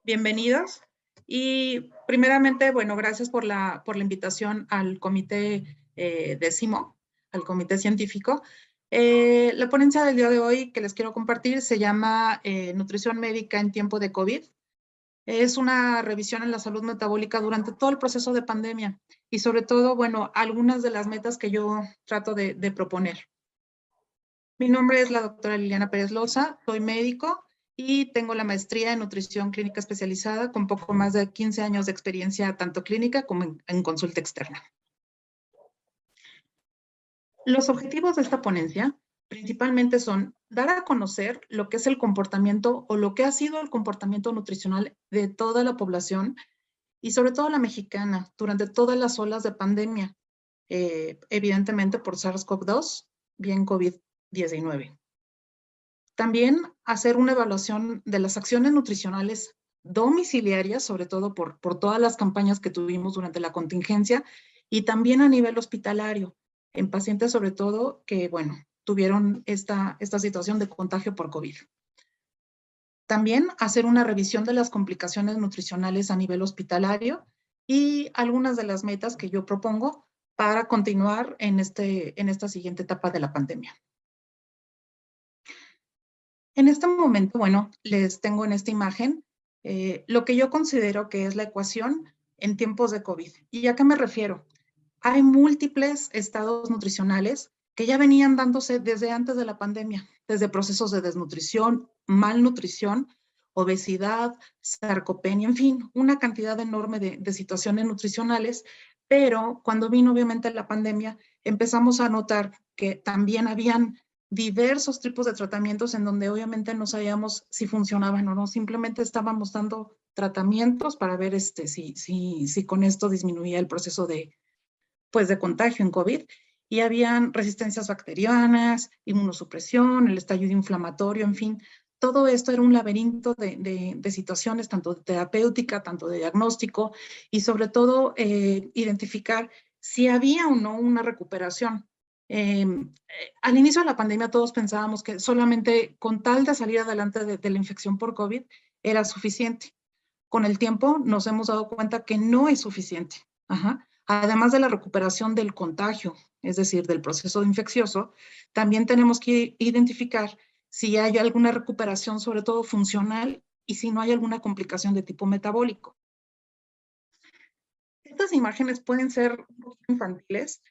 bienvenidos. Y primeramente, bueno, gracias por la invitación al comité décimo, al comité científico. La ponencia del día de hoy que les quiero compartir se llama Nutrición médica en tiempo de COVID. Es una revisión en la salud metabólica durante todo el proceso de pandemia y sobre todo, bueno, algunas de las metas que yo trato de proponer. Mi nombre es la doctora Liliana Pérez Loza, soy médico y tengo la maestría en nutrición clínica especializada con poco más de 15 años de experiencia tanto clínica como en consulta externa. Los objetivos de esta ponencia principalmente son dar a conocer lo que es el comportamiento o lo que ha sido el comportamiento nutricional de toda la población y sobre todo la mexicana durante todas las olas de pandemia, evidentemente por SARS-CoV-2, bien COVID-19. También hacer una evaluación de las acciones nutricionales domiciliarias, sobre todo por todas las campañas que tuvimos durante la contingencia, y también a nivel hospitalario, en pacientes sobre todo que, bueno, tuvieron esta situación de contagio por COVID. También hacer una revisión de las complicaciones nutricionales a nivel hospitalario y algunas de las metas que yo propongo para continuar en esta siguiente etapa de la pandemia. En este momento, bueno, les tengo en esta imagen lo que yo considero que es la ecuación en tiempos de COVID. ¿Y a qué me refiero? Hay múltiples estados nutricionales que ya venían dándose desde antes de la pandemia, desde procesos de desnutrición, malnutrición, obesidad, sarcopenia, en fin, una cantidad enorme de situaciones nutricionales, pero cuando vino obviamente la pandemia, empezamos a notar que también habían diversos tipos de tratamientos en donde obviamente no sabíamos si funcionaban o no, simplemente estábamos dando tratamientos para ver si con esto disminuía el proceso de contagio en COVID, y habían resistencias bacterianas, inmunosupresión, el estallido inflamatorio, en fin, todo esto era un laberinto de situaciones, tanto de terapéutica, tanto de diagnóstico, y sobre todo identificar si había o no una recuperación. Al inicio de la pandemia todos pensábamos que solamente con tal de salir adelante de la infección por COVID era suficiente. Con el tiempo nos hemos dado cuenta que no es suficiente. Ajá. Además de la recuperación del contagio, es decir, del proceso infeccioso, también tenemos que identificar si hay alguna recuperación, sobre todo funcional, y si no hay alguna complicación de tipo metabólico. Estas imágenes pueden ser infantiles,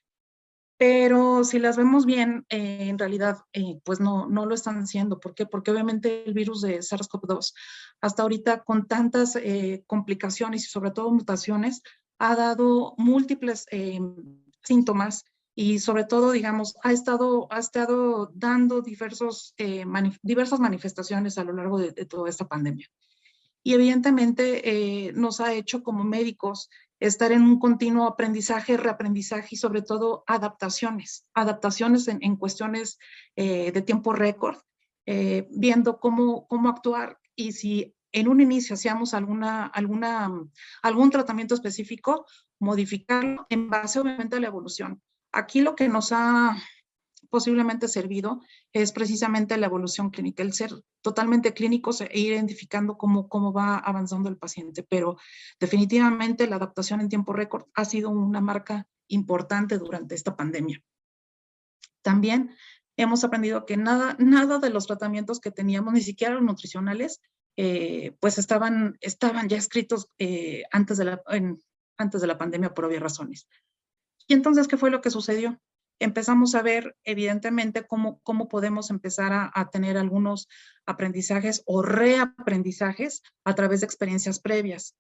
pero si las vemos bien, en realidad, pues no lo están haciendo. ¿Por qué? Porque obviamente el virus de SARS-CoV-2, hasta ahorita con tantas complicaciones y sobre todo mutaciones, ha dado múltiples síntomas y sobre todo, digamos, ha estado dando diversas manifestaciones a lo largo de toda esta pandemia. Y evidentemente nos ha hecho como médicos estar en un continuo aprendizaje, reaprendizaje y sobre todo adaptaciones en cuestiones de tiempo récord, viendo cómo actuar y si en un inicio hacíamos algún tratamiento específico, modificarlo en base obviamente a la evolución. Aquí lo que nos ha posiblemente servido es precisamente la evolución clínica, el ser totalmente clínicos e ir identificando cómo va avanzando el paciente, pero definitivamente la adaptación en tiempo récord ha sido una marca importante durante esta pandemia. También hemos aprendido que nada de los tratamientos que teníamos, ni siquiera los nutricionales, pues estaban ya escritos antes de la pandemia por obvias razones. Y entonces, ¿qué fue lo que sucedió? Empezamos a ver, evidentemente, cómo podemos empezar a tener algunos aprendizajes o reaprendizajes a través de experiencias previas.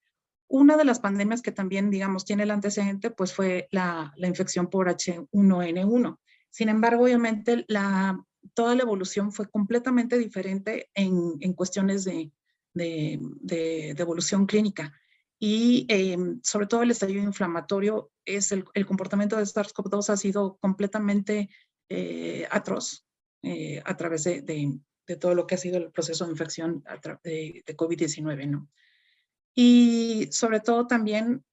Una de las pandemias que también, digamos, tiene el antecedente, pues fue la infección por H1N1. Sin embargo, obviamente, toda la evolución fue completamente diferente en cuestiones de evolución clínica. Y sobre todo el estallido inflamatorio, el comportamiento de SARS-CoV-2 ha sido completamente atroz a través de todo lo que ha sido el proceso de infección de COVID-19, ¿no? Y sobre todo también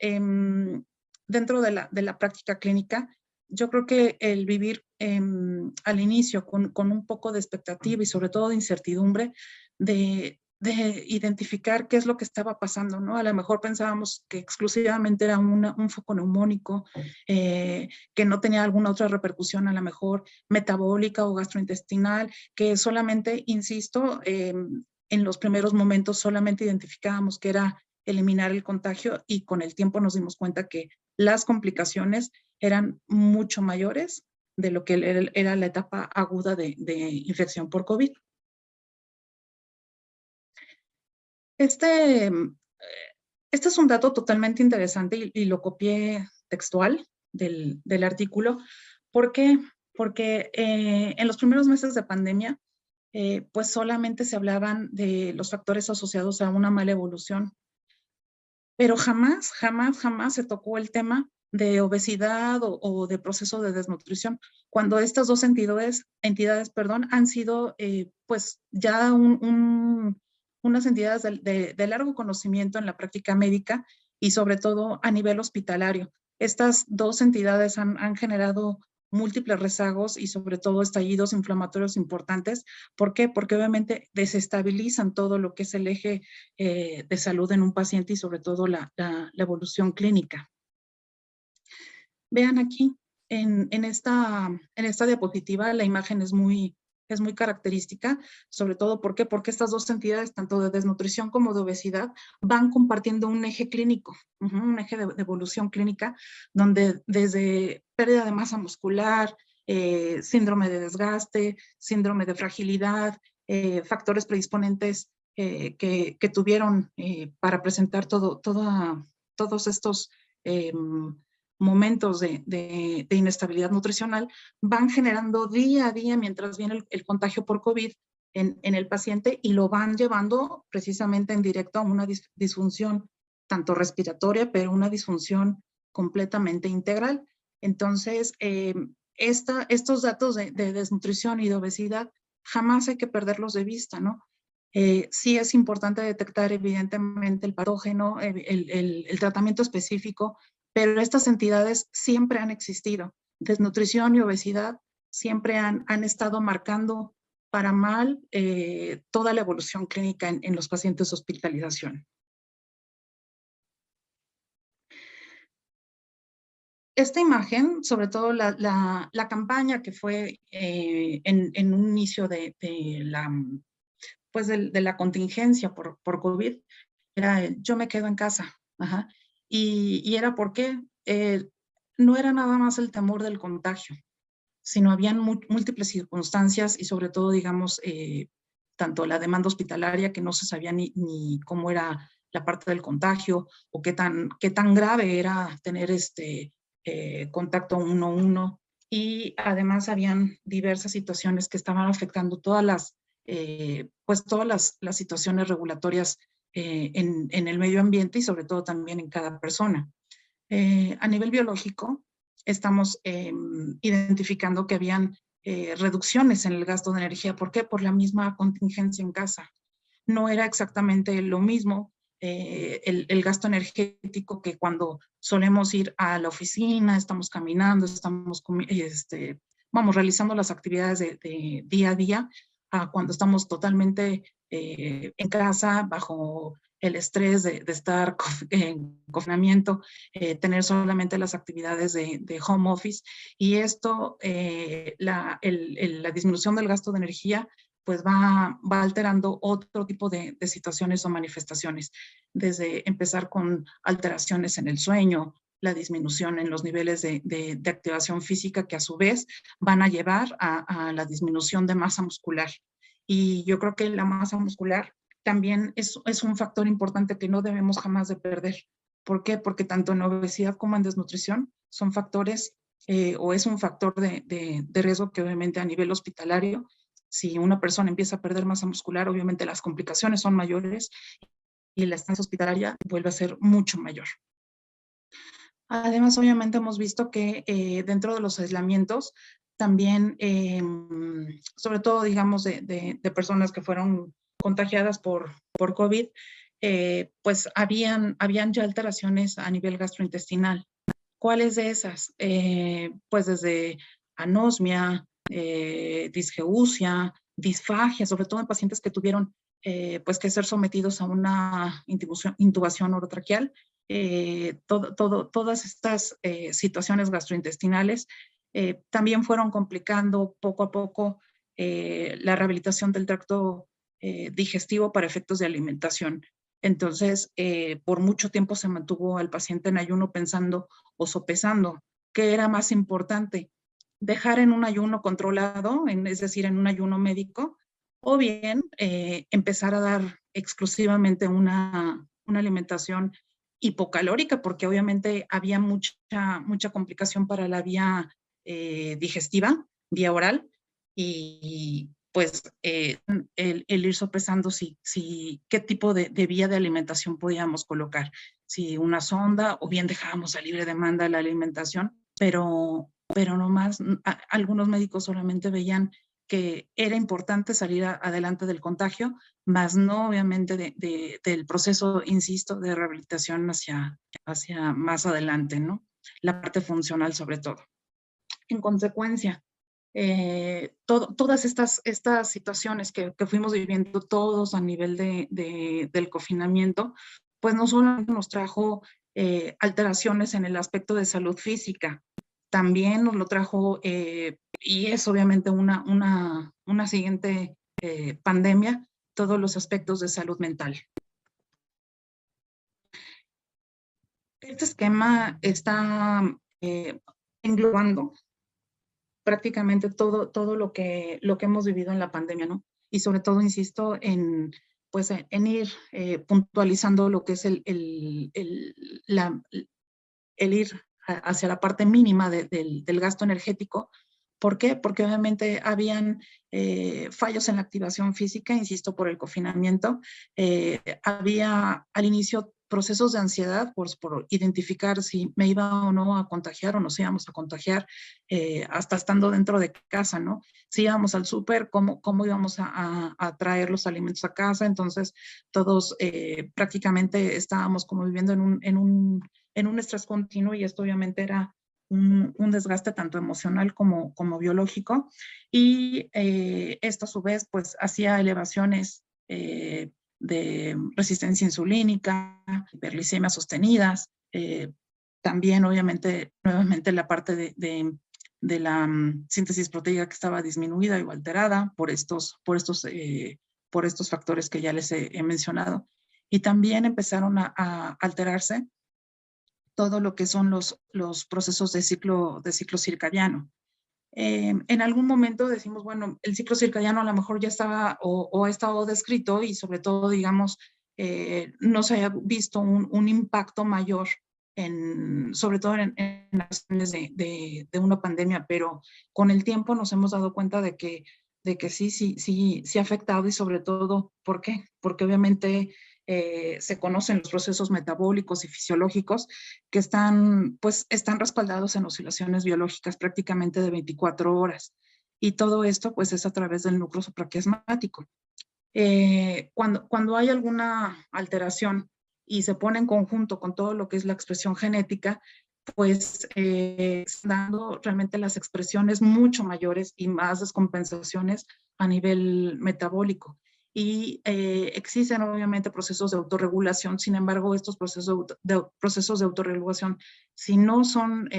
dentro de la práctica clínica, yo creo que el vivir al inicio con un poco de expectativa y sobre todo de incertidumbre de de identificar qué es lo que estaba pasando, ¿no? A lo mejor pensábamos que exclusivamente era un foco neumónico, que no tenía alguna otra repercusión, a lo mejor metabólica o gastrointestinal, que solamente, insisto, en los primeros momentos solamente identificábamos que era eliminar el contagio y con el tiempo nos dimos cuenta que las complicaciones eran mucho mayores de lo que era la etapa aguda de infección por COVID. Este, este es un dato totalmente interesante y lo copié textual del artículo. ¿Por qué? Porque en los primeros meses de pandemia, pues solamente se hablaban de los factores asociados a una mala evolución, pero jamás, jamás, jamás se tocó el tema de obesidad o de proceso de desnutrición, cuando estas dos entidades, han sido pues ya unas entidades de largo conocimiento en la práctica médica y sobre todo a nivel hospitalario. Estas dos entidades han generado múltiples rezagos y sobre todo estallidos inflamatorios importantes. ¿Por qué? Porque obviamente desestabilizan todo lo que es el eje de salud en un paciente y sobre todo la evolución clínica. Vean aquí, en esta diapositiva, la imagen es muy característica, sobre todo ¿por qué? Porque estas dos entidades, tanto de desnutrición como de obesidad, van compartiendo un eje clínico, un eje de evolución clínica, donde desde pérdida de masa muscular, síndrome de desgaste, síndrome de fragilidad, factores predisponentes que tuvieron para presentar todos estos momentos de inestabilidad nutricional, van generando día a día mientras viene el contagio por COVID en el paciente y lo van llevando precisamente en directo a una disfunción tanto respiratoria, pero una disfunción completamente integral. Entonces, estos datos de desnutrición y de obesidad jamás hay que perderlos de vista, ¿no? Sí es importante detectar evidentemente el patógeno, el tratamiento específico, pero estas entidades siempre han existido. Desnutrición y obesidad siempre han estado marcando para mal toda la evolución clínica en los pacientes de hospitalización. Esta imagen, sobre todo la campaña que fue en un inicio de la contingencia por COVID, era yo me quedo en casa. Ajá. Y era porque no era nada más el temor del contagio, sino habían múltiples circunstancias y sobre todo, digamos, tanto la demanda hospitalaria, que no se sabía ni cómo era la parte del contagio o qué tan grave era tener contacto 1-1, y además habían diversas situaciones que estaban afectando todas las situaciones regulatorias en el medio ambiente y sobre todo también en cada persona. A nivel biológico, estamos identificando que habían reducciones en el gasto de energía. ¿Por qué? Por la misma contingencia en casa. No era exactamente lo mismo el gasto energético que cuando solemos ir a la oficina, estamos caminando, vamos realizando las actividades de día a día, a cuando estamos totalmente en casa, bajo el estrés de estar en confinamiento, tener solamente las actividades de home office, y esto, la disminución del gasto de energía, pues va alterando otro tipo de situaciones o manifestaciones, desde empezar con alteraciones en el sueño, la disminución en los niveles de activación física, que a su vez van a llevar a la disminución de masa muscular. Y yo creo que la masa muscular también es un factor importante que no debemos jamás de perder. ¿Por qué? Porque tanto en obesidad como en desnutrición son factores o es un factor de riesgo que obviamente a nivel hospitalario, si una persona empieza a perder masa muscular, obviamente las complicaciones son mayores y la estancia hospitalaria vuelve a ser mucho mayor. Además, obviamente hemos visto que dentro de los aislamientos, también, sobre todo, digamos, de personas que fueron contagiadas por COVID, pues habían ya alteraciones a nivel gastrointestinal. ¿Cuáles de esas? Pues desde anosmia, disgeusia, disfagia, sobre todo en pacientes que tuvieron pues que ser sometidos a una intubación orotraqueal. Todas estas situaciones gastrointestinales también fueron complicando poco a poco la rehabilitación del tracto digestivo para efectos de alimentación. Entonces, por mucho tiempo se mantuvo al paciente en ayuno pensando o sopesando qué era más importante, dejar en un ayuno controlado, es decir, en un ayuno médico, o bien empezar a dar exclusivamente una alimentación hipocalórica, porque obviamente había mucha complicación para la vía digestiva, vía oral, y pues el ir sopesando qué tipo de vía de alimentación podíamos colocar, si una sonda o bien dejábamos a libre demanda la alimentación, pero no más, algunos médicos solamente veían que era importante salir adelante del contagio, más no obviamente del proceso, insisto, de rehabilitación hacia más adelante, ¿no? La parte funcional sobre todo. En consecuencia, todas estas situaciones que fuimos viviendo todos a nivel del confinamiento, pues no solo nos trajo alteraciones en el aspecto de salud física, también nos lo trajo, y es obviamente una siguiente pandemia, todos los aspectos de salud mental. Este esquema está englobando prácticamente todo lo que hemos vivido en la pandemia, ¿no? Y sobre todo, insisto, pues, en ir puntualizando lo que es el ir hacia la parte mínima del gasto energético. ¿Por qué? Porque obviamente habían fallos en la activación física, insisto, por el confinamiento. Había al inicio procesos de ansiedad por identificar si me iba o no a contagiar o nos íbamos a contagiar, hasta estando dentro de casa, ¿no? Si íbamos al súper, ¿cómo íbamos a traer los alimentos a casa? Entonces, todos prácticamente estábamos como viviendo en un estrés continuo, y esto obviamente era un desgaste tanto emocional como biológico, y esto a su vez pues hacía elevaciones de resistencia insulínica, hiperglicemias sostenidas, también obviamente nuevamente la parte de la síntesis proteica que estaba disminuida o alterada por estos factores que ya les he mencionado, y también empezaron a alterarse todo lo que son los procesos de ciclo circadiano. En algún momento decimos, bueno, el ciclo circadiano a lo mejor ya estaba o ha estado descrito, y sobre todo, digamos, no se haya visto un impacto mayor sobre todo en las cuestiones de una pandemia, pero con el tiempo nos hemos dado cuenta de que sí ha afectado, y sobre todo, ¿por qué? Porque obviamente se conocen los procesos metabólicos y fisiológicos que están respaldados en oscilaciones biológicas prácticamente de 24 horas. Y todo esto pues es a través del núcleo supraquiasmático. Cuando hay alguna alteración y se pone en conjunto con todo lo que es la expresión genética, pues están dando realmente las expresiones mucho mayores y más descompensaciones a nivel metabólico. Y existen obviamente procesos de autorregulación. Sin embargo, estos procesos de autorregulación, si no son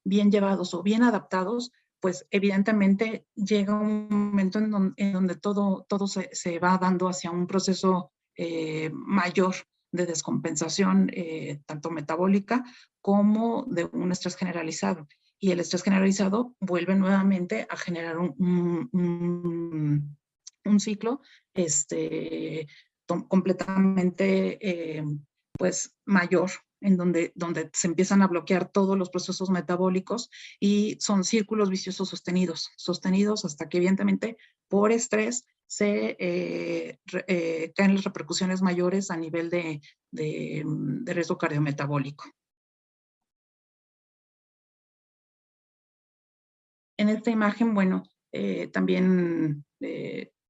bien llevados o bien adaptados, pues evidentemente llega un momento en donde todo se va dando hacia un proceso mayor de descompensación, tanto metabólica como de un estrés generalizado. Y el estrés generalizado vuelve nuevamente a generar un ciclo completamente pues mayor, en donde se empiezan a bloquear todos los procesos metabólicos, y son círculos viciosos sostenidos hasta que evidentemente por estrés caen las repercusiones mayores a nivel de riesgo cardiometabólico. En esta imagen, bueno, también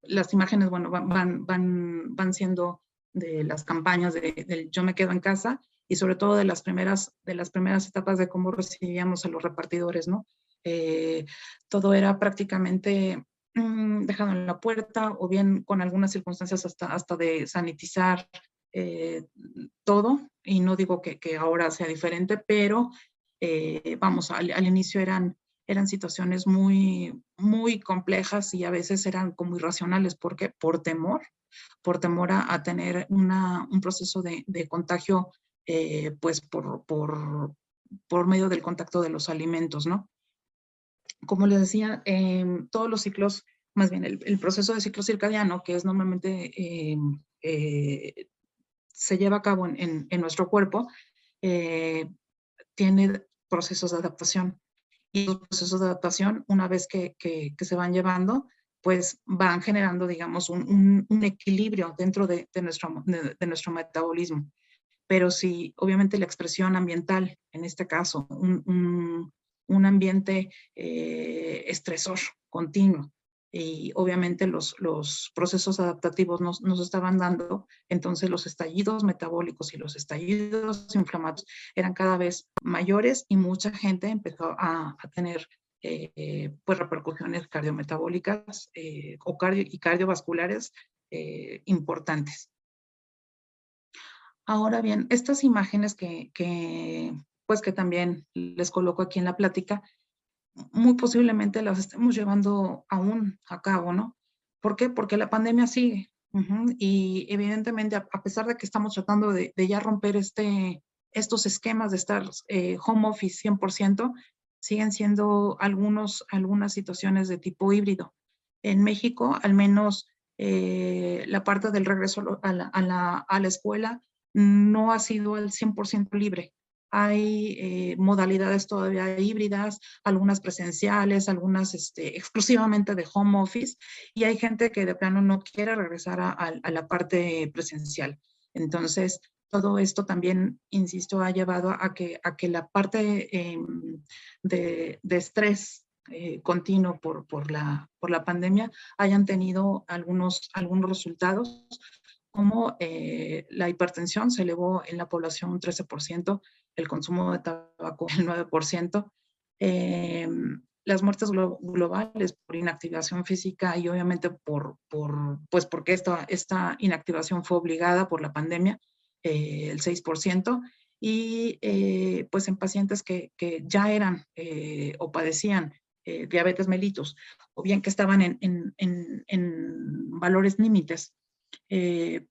las imágenes, bueno, van siendo de las campañas del Yo me quedo en casa, y sobre todo de las primeras etapas de cómo recibíamos a los repartidores, ¿no? Todo era prácticamente dejado en la puerta, o bien con algunas circunstancias hasta de sanitizar todo, y no digo que ahora sea diferente, pero vamos, al inicio eran situaciones muy complejas y a veces eran como irracionales, porque por temor a tener un proceso de contagio, pues por medio del contacto de los alimentos, ¿no? Como les decía, todos los ciclos, más bien el proceso de ciclo circadiano, que es normalmente se lleva a cabo en nuestro cuerpo, tiene procesos de adaptación. Y los procesos de adaptación, una vez que se van llevando, pues van generando, digamos, un equilibrio dentro de nuestro metabolismo. Pero si obviamente la expresión ambiental, en este caso, un ambiente estresor continuo, y obviamente los procesos adaptativos nos estaban dando, entonces los estallidos metabólicos y los estallidos inflamatorios eran cada vez mayores, y mucha gente empezó a tener pues repercusiones cardiometabólicas y cardiovasculares importantes. Ahora bien, estas imágenes pues que también les coloco aquí en la plática, muy posiblemente las estemos llevando aún a cabo, ¿no? ¿Por qué? Porque la pandemia sigue. Y evidentemente, a pesar de que estamos tratando de ya romper estos esquemas de estar home office 100%, siguen siendo algunas situaciones de tipo híbrido. En México, al menos la parte del regreso a la escuela no ha sido al 100% libre. Hay modalidades todavía híbridas, algunas presenciales, algunas exclusivamente de home office, y hay gente que de plano no quiere regresar a la parte presencial. Entonces, todo esto también, insisto, ha llevado a que la parte de estrés continuo por la pandemia hayan tenido algunos resultados, como la hipertensión se elevó en la población un 13%, el consumo de tabaco el 9%, las muertes globales por inactivación física, y obviamente pues porque esta inactivación fue obligada por la pandemia, el 6%, y pues en pacientes que ya eran o padecían diabetes mellitus, o bien que estaban en valores límites,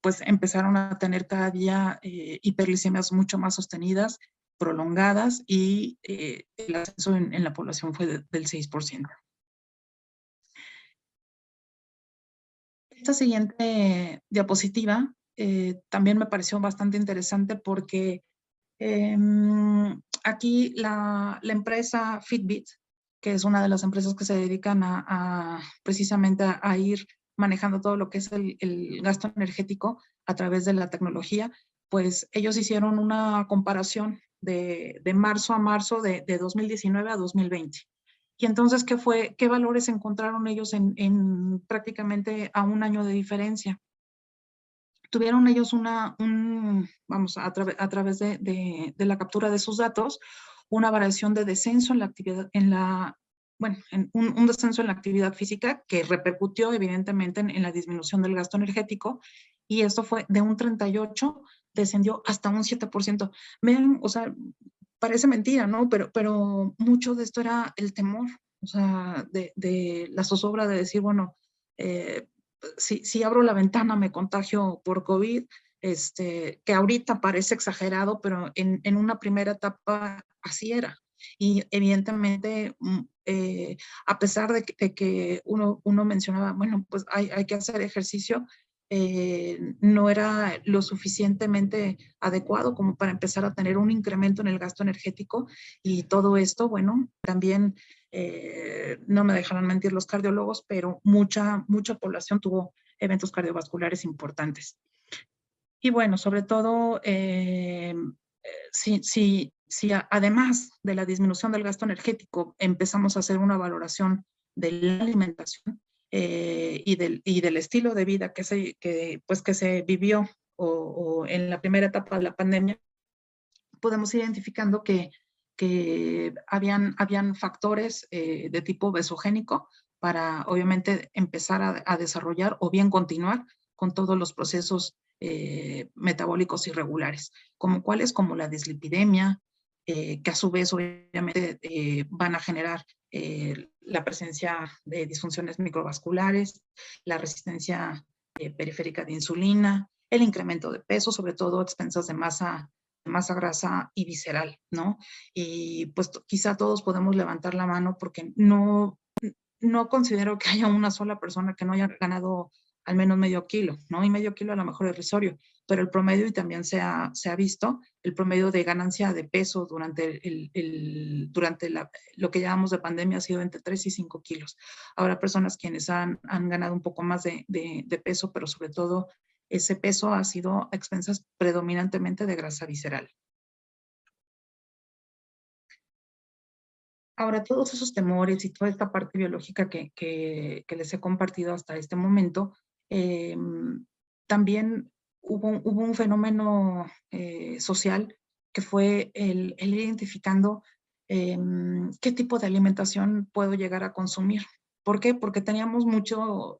pues empezaron a tener cada día hiperglicemias mucho más sostenidas, prolongadas, y el ascenso en la población fue del 6%. Esta siguiente diapositiva también me pareció bastante interesante, porque aquí la empresa Fitbit, que es una de las empresas que se dedican precisamente a ir manejando todo lo que es el gasto energético a través de la tecnología, pues ellos hicieron una comparación de marzo a marzo de 2019 a 2020. Y entonces, ¿qué valores encontraron ellos en prácticamente a un año de diferencia? Tuvieron ellos vamos, a través de la captura de sus datos, una variación de descenso en la actividad, bueno, un descenso en la actividad física, que repercutió evidentemente en la disminución del gasto energético, y esto fue de un 38, descendió hasta un 7%. Vean, o sea, parece mentira, ¿no? Pero mucho de esto era el temor, o sea, de la zozobra de decir, bueno, si abro la ventana me contagio por COVID, que ahorita parece exagerado, pero en una primera etapa así era. Y evidentemente, a pesar de que uno mencionaba, bueno, pues hay que hacer ejercicio, no era lo suficientemente adecuado como para empezar a tener un incremento en el gasto energético, y todo esto, bueno, también no me dejarán mentir los cardiólogos, pero mucha población tuvo eventos cardiovasculares importantes. Y bueno, sobre todo, si además de la disminución del gasto energético empezamos a hacer una valoración de la alimentación y del estilo de vida que se vivió o en la primera etapa de la pandemia, podemos ir identificando que que habían factores de tipo besogénico para obviamente empezar a desarrollar o bien continuar con todos los procesos metabólicos irregulares, como cuáles, como la dislipidemia, que a su vez obviamente van a generar la presencia de disfunciones microvasculares, la resistencia periférica de insulina, el incremento de peso, sobre todo a expensas de masa grasa y visceral, ¿no? Y pues quizá todos podemos levantar la mano porque no considero que haya una sola persona que no haya ganado al menos medio kilo, ¿no? Y medio kilo a lo mejor es irrisorio, pero el promedio, y también se ha visto, el promedio de ganancia de peso durante lo que llamamos de pandemia ha sido entre 3 y 5 kilos. Habrá personas quienes han ganado un poco más de peso, pero sobre todo ese peso ha sido a expensas predominantemente de grasa visceral. Ahora, todos esos temores y toda esta parte biológica que les he compartido hasta este momento, también hubo un fenómeno social que fue el ir identificando qué tipo de alimentación puedo llegar a consumir. ¿Por qué? Porque teníamos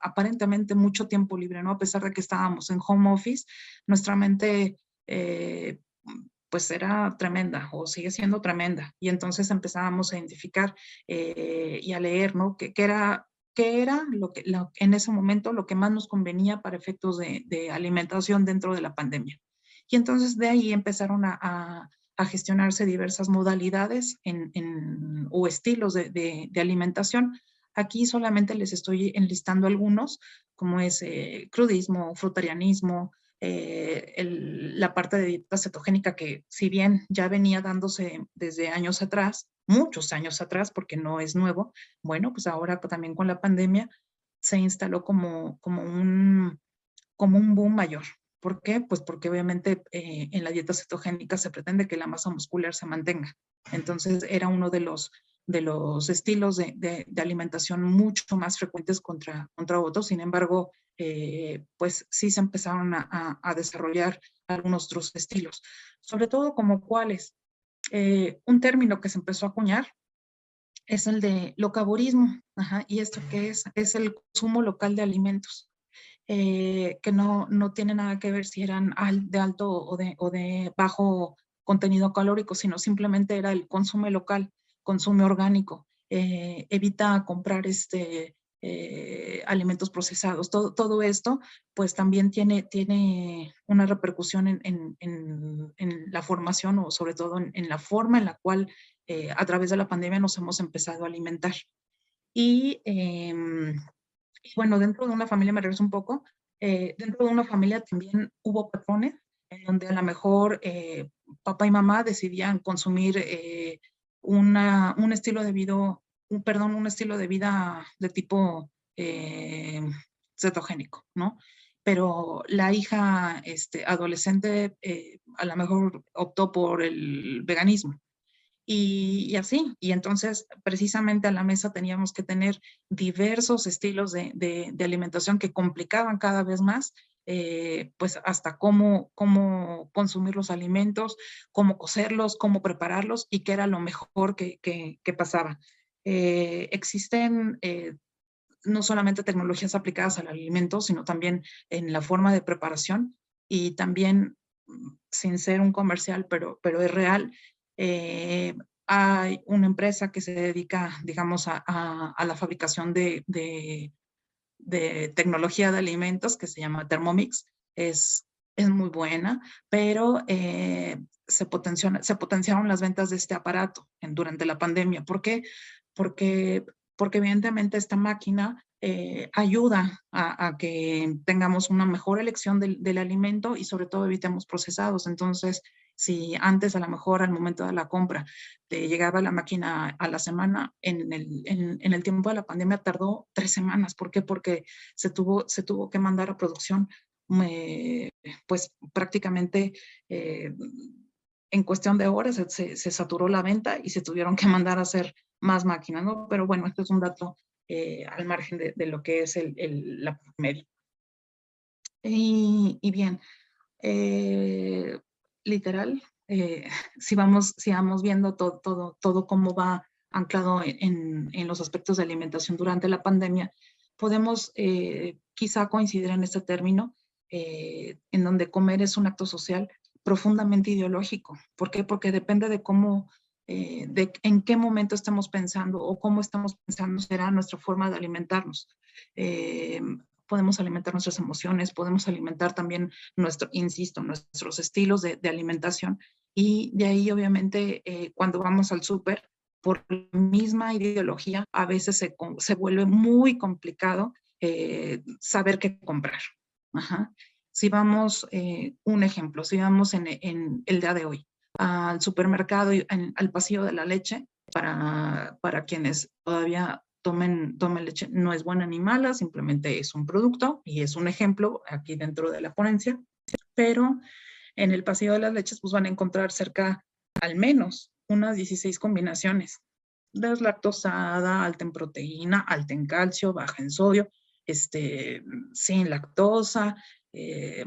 aparentemente mucho tiempo libre, ¿no? A pesar de que estábamos en home office, nuestra mente eh, pues era tremenda o sigue siendo tremenda. Y entonces empezábamos a identificar y a leer, ¿no? ¿Qué era en ese momento lo que más nos convenía para efectos de alimentación dentro de la pandemia? Y entonces de ahí empezaron a gestionarse diversas modalidades o estilos de alimentación. Aquí solamente les estoy enlistando algunos, como es crudismo, frutarianismo, la parte de dieta cetogénica que si bien ya venía dándose desde años atrás, muchos años atrás, porque no es nuevo, bueno, pues ahora también con la pandemia se instaló como un boom mayor. ¿Por qué? Pues porque obviamente en la dieta cetogénica se pretende que la masa muscular se mantenga. Entonces era uno de los estilos de alimentación mucho más frecuentes contra otros. Sin embargo, pues sí se empezaron a desarrollar algunos otros estilos. Sobre todo como cuáles. Un término que se empezó a acuñar es el de locaborismo. Ajá, ¿y esto qué es? Es el consumo local de alimentos que no tiene nada que ver si eran de alto o de bajo contenido calórico, sino simplemente era el consumo local, consumo orgánico, evita comprar alimentos procesados. Todo esto, pues también tiene una repercusión en la formación o sobre todo en la forma en la cual a través de la pandemia nos hemos empezado a alimentar. Y bueno, dentro de una familia, me regreso un poco, dentro de una familia también hubo patrones en donde a lo mejor papá y mamá decidían consumir un estilo de vida, un estilo de vida de tipo cetogénico, ¿no? Pero la hija adolescente a lo mejor optó por el veganismo y así. Y entonces, precisamente a la mesa teníamos que tener diversos estilos de alimentación que complicaban cada vez más, pues hasta cómo consumir los alimentos, cómo cocerlos, cómo prepararlos y qué era lo mejor que pasaba. Existen no solamente tecnologías aplicadas al alimento, sino también en la forma de preparación y también, sin ser un comercial, pero es real, hay una empresa que se dedica, digamos, a la fabricación de tecnología de alimentos que se llama Thermomix. Es muy buena, pero se potenciaron las ventas de este aparato durante la pandemia. ¿Por qué? Porque, porque evidentemente esta máquina ayuda a que tengamos una mejor elección del alimento y sobre todo evitemos procesados. Entonces, si antes a lo mejor al momento de la compra te llegaba la máquina a la semana, en el tiempo de la pandemia tardó 3 semanas. ¿Por qué? Porque se tuvo que mandar a producción pues prácticamente en cuestión de horas se saturó la venta y se tuvieron que mandar a hacer más máquinas, ¿no? Pero bueno, esto es un dato al margen de lo que es la media. Y bien, literal, si vamos viendo todo cómo va anclado en los aspectos de alimentación durante la pandemia, podemos quizá coincidir en este término, en donde comer es un acto social profundamente ideológico. ¿Por qué? Porque depende de cómo, de en qué momento estamos pensando o cómo estamos pensando será nuestra forma de alimentarnos. Podemos alimentar nuestras emociones, podemos alimentar también nuestros estilos de alimentación, y de ahí obviamente cuando vamos al súper, por la misma ideología, a veces se vuelve muy complicado saber qué comprar. Ajá. Si vamos, un ejemplo, si vamos en el día de hoy al supermercado y al pasillo de la leche, para quienes todavía tomen leche, no es buena ni mala, simplemente es un producto y es un ejemplo aquí dentro de la ponencia, pero en el pasillo de las leches pues van a encontrar cerca, al menos, unas 16 combinaciones. Deslactosada, alta en proteína, alta en calcio, baja en sodio, sin lactosa,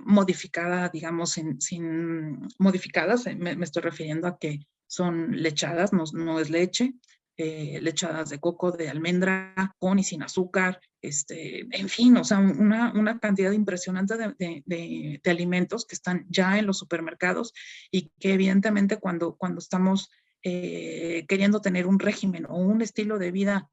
modificada, digamos, sin modificadas, me estoy refiriendo a que son lechadas, no es leche, lechadas de coco, de almendra, con y sin azúcar, en fin, o sea, una cantidad impresionante de alimentos que están ya en los supermercados y que evidentemente cuando estamos queriendo tener un régimen o un estilo de vida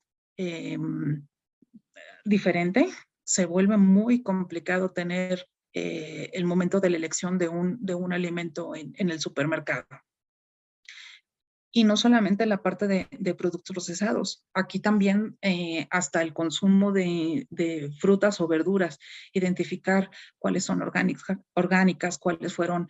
diferente, se vuelve muy complicado tener el momento de la elección de un alimento en el supermercado. Y no solamente la parte de productos procesados, aquí también hasta el consumo de frutas o verduras, identificar cuáles son orgánicas, cuáles fueron,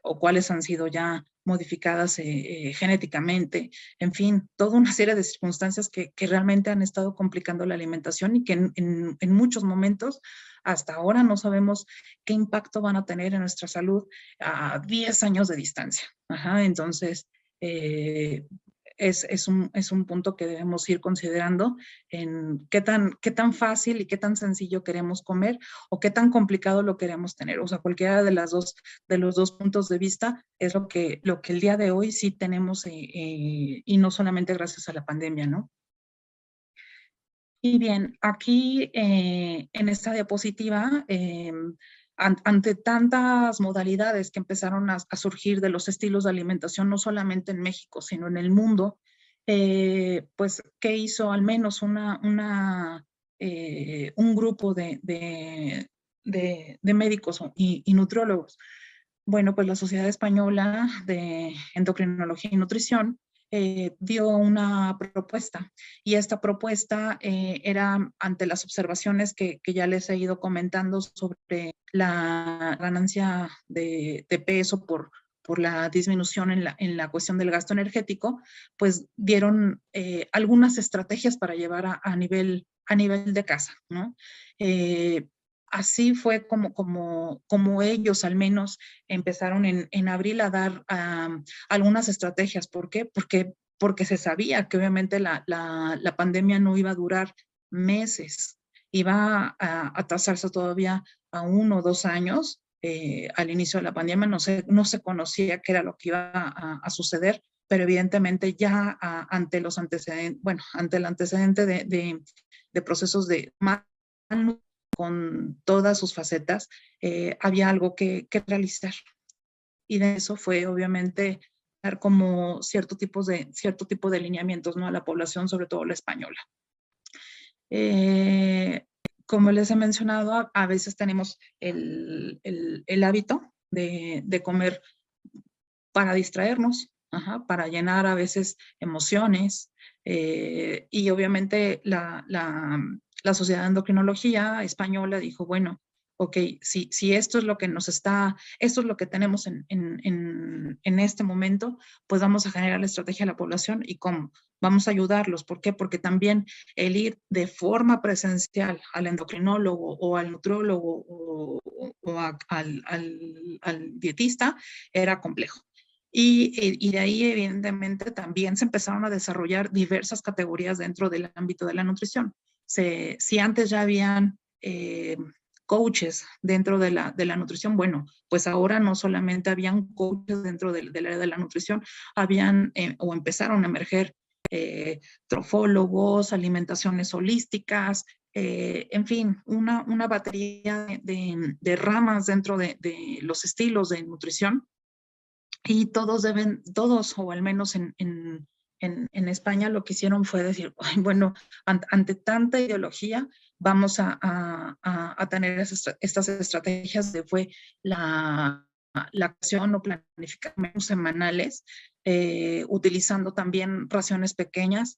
o cuáles han sido ya modificadas genéticamente, en fin, toda una serie de circunstancias que realmente han estado complicando la alimentación y que en muchos momentos hasta ahora no sabemos qué impacto van a tener en nuestra salud a 10 años de distancia. Ajá, entonces, es un punto que debemos ir considerando en qué tan fácil y qué tan sencillo queremos comer o qué tan complicado lo queremos tener. O sea, cualquiera de los dos puntos de vista es lo que el día de hoy sí tenemos y no solamente gracias a la pandemia, ¿no? Y bien, aquí en esta diapositiva, ante tantas modalidades que empezaron a surgir de los estilos de alimentación, no solamente en México, sino en el mundo, pues, ¿qué hizo al menos un grupo de médicos y nutriólogos? Bueno, pues la Sociedad Española de Endocrinología y Nutrición dio una propuesta, y esta propuesta era ante las observaciones que ya les he ido comentando sobre la ganancia de peso por la disminución en la cuestión del gasto energético, pues dieron algunas estrategias para llevar a nivel de casa, ¿no? Así fue como ellos al menos empezaron en abril a dar algunas estrategias. ¿Por qué? Porque se sabía que obviamente la pandemia no iba a durar meses, iba a atrasarse todavía a 1 o 2 años. Al inicio de la pandemia no se conocía qué era lo que iba a suceder, pero evidentemente ya ante los antecedentes, bueno, ante el antecedente de procesos de mal con todas sus facetas, había algo que realizar. Y de eso fue obviamente dar como cierto tipo de lineamientos, ¿no?, a la población, sobre todo la española. Como les he mencionado, a veces tenemos el hábito de comer para distraernos, para llenar a veces emociones, y obviamente la Sociedad de Endocrinología Española dijo, bueno, ok, si esto es lo que esto es lo que tenemos en este momento, pues vamos a generar la estrategia a la población. ¿Y cómo? Vamos a ayudarlos. ¿Por qué? Porque también el ir de forma presencial al endocrinólogo o al nutriólogo o al dietista era complejo. Y de ahí, evidentemente, también se empezaron a desarrollar diversas categorías dentro del ámbito de la nutrición. Si antes ya habían coaches dentro de la nutrición. Bueno, pues ahora no solamente habían coaches dentro del área de la nutrición, habían o empezaron a emerger trofólogos, alimentaciones holísticas, en fin, una batería de ramas dentro de los estilos de nutrición, y todos, o al menos en España, lo que hicieron fue decir, "Ay, bueno, ante tanta ideología, vamos a tener estas estrategias de fue la acción o planificar menús semanales, utilizando también raciones pequeñas,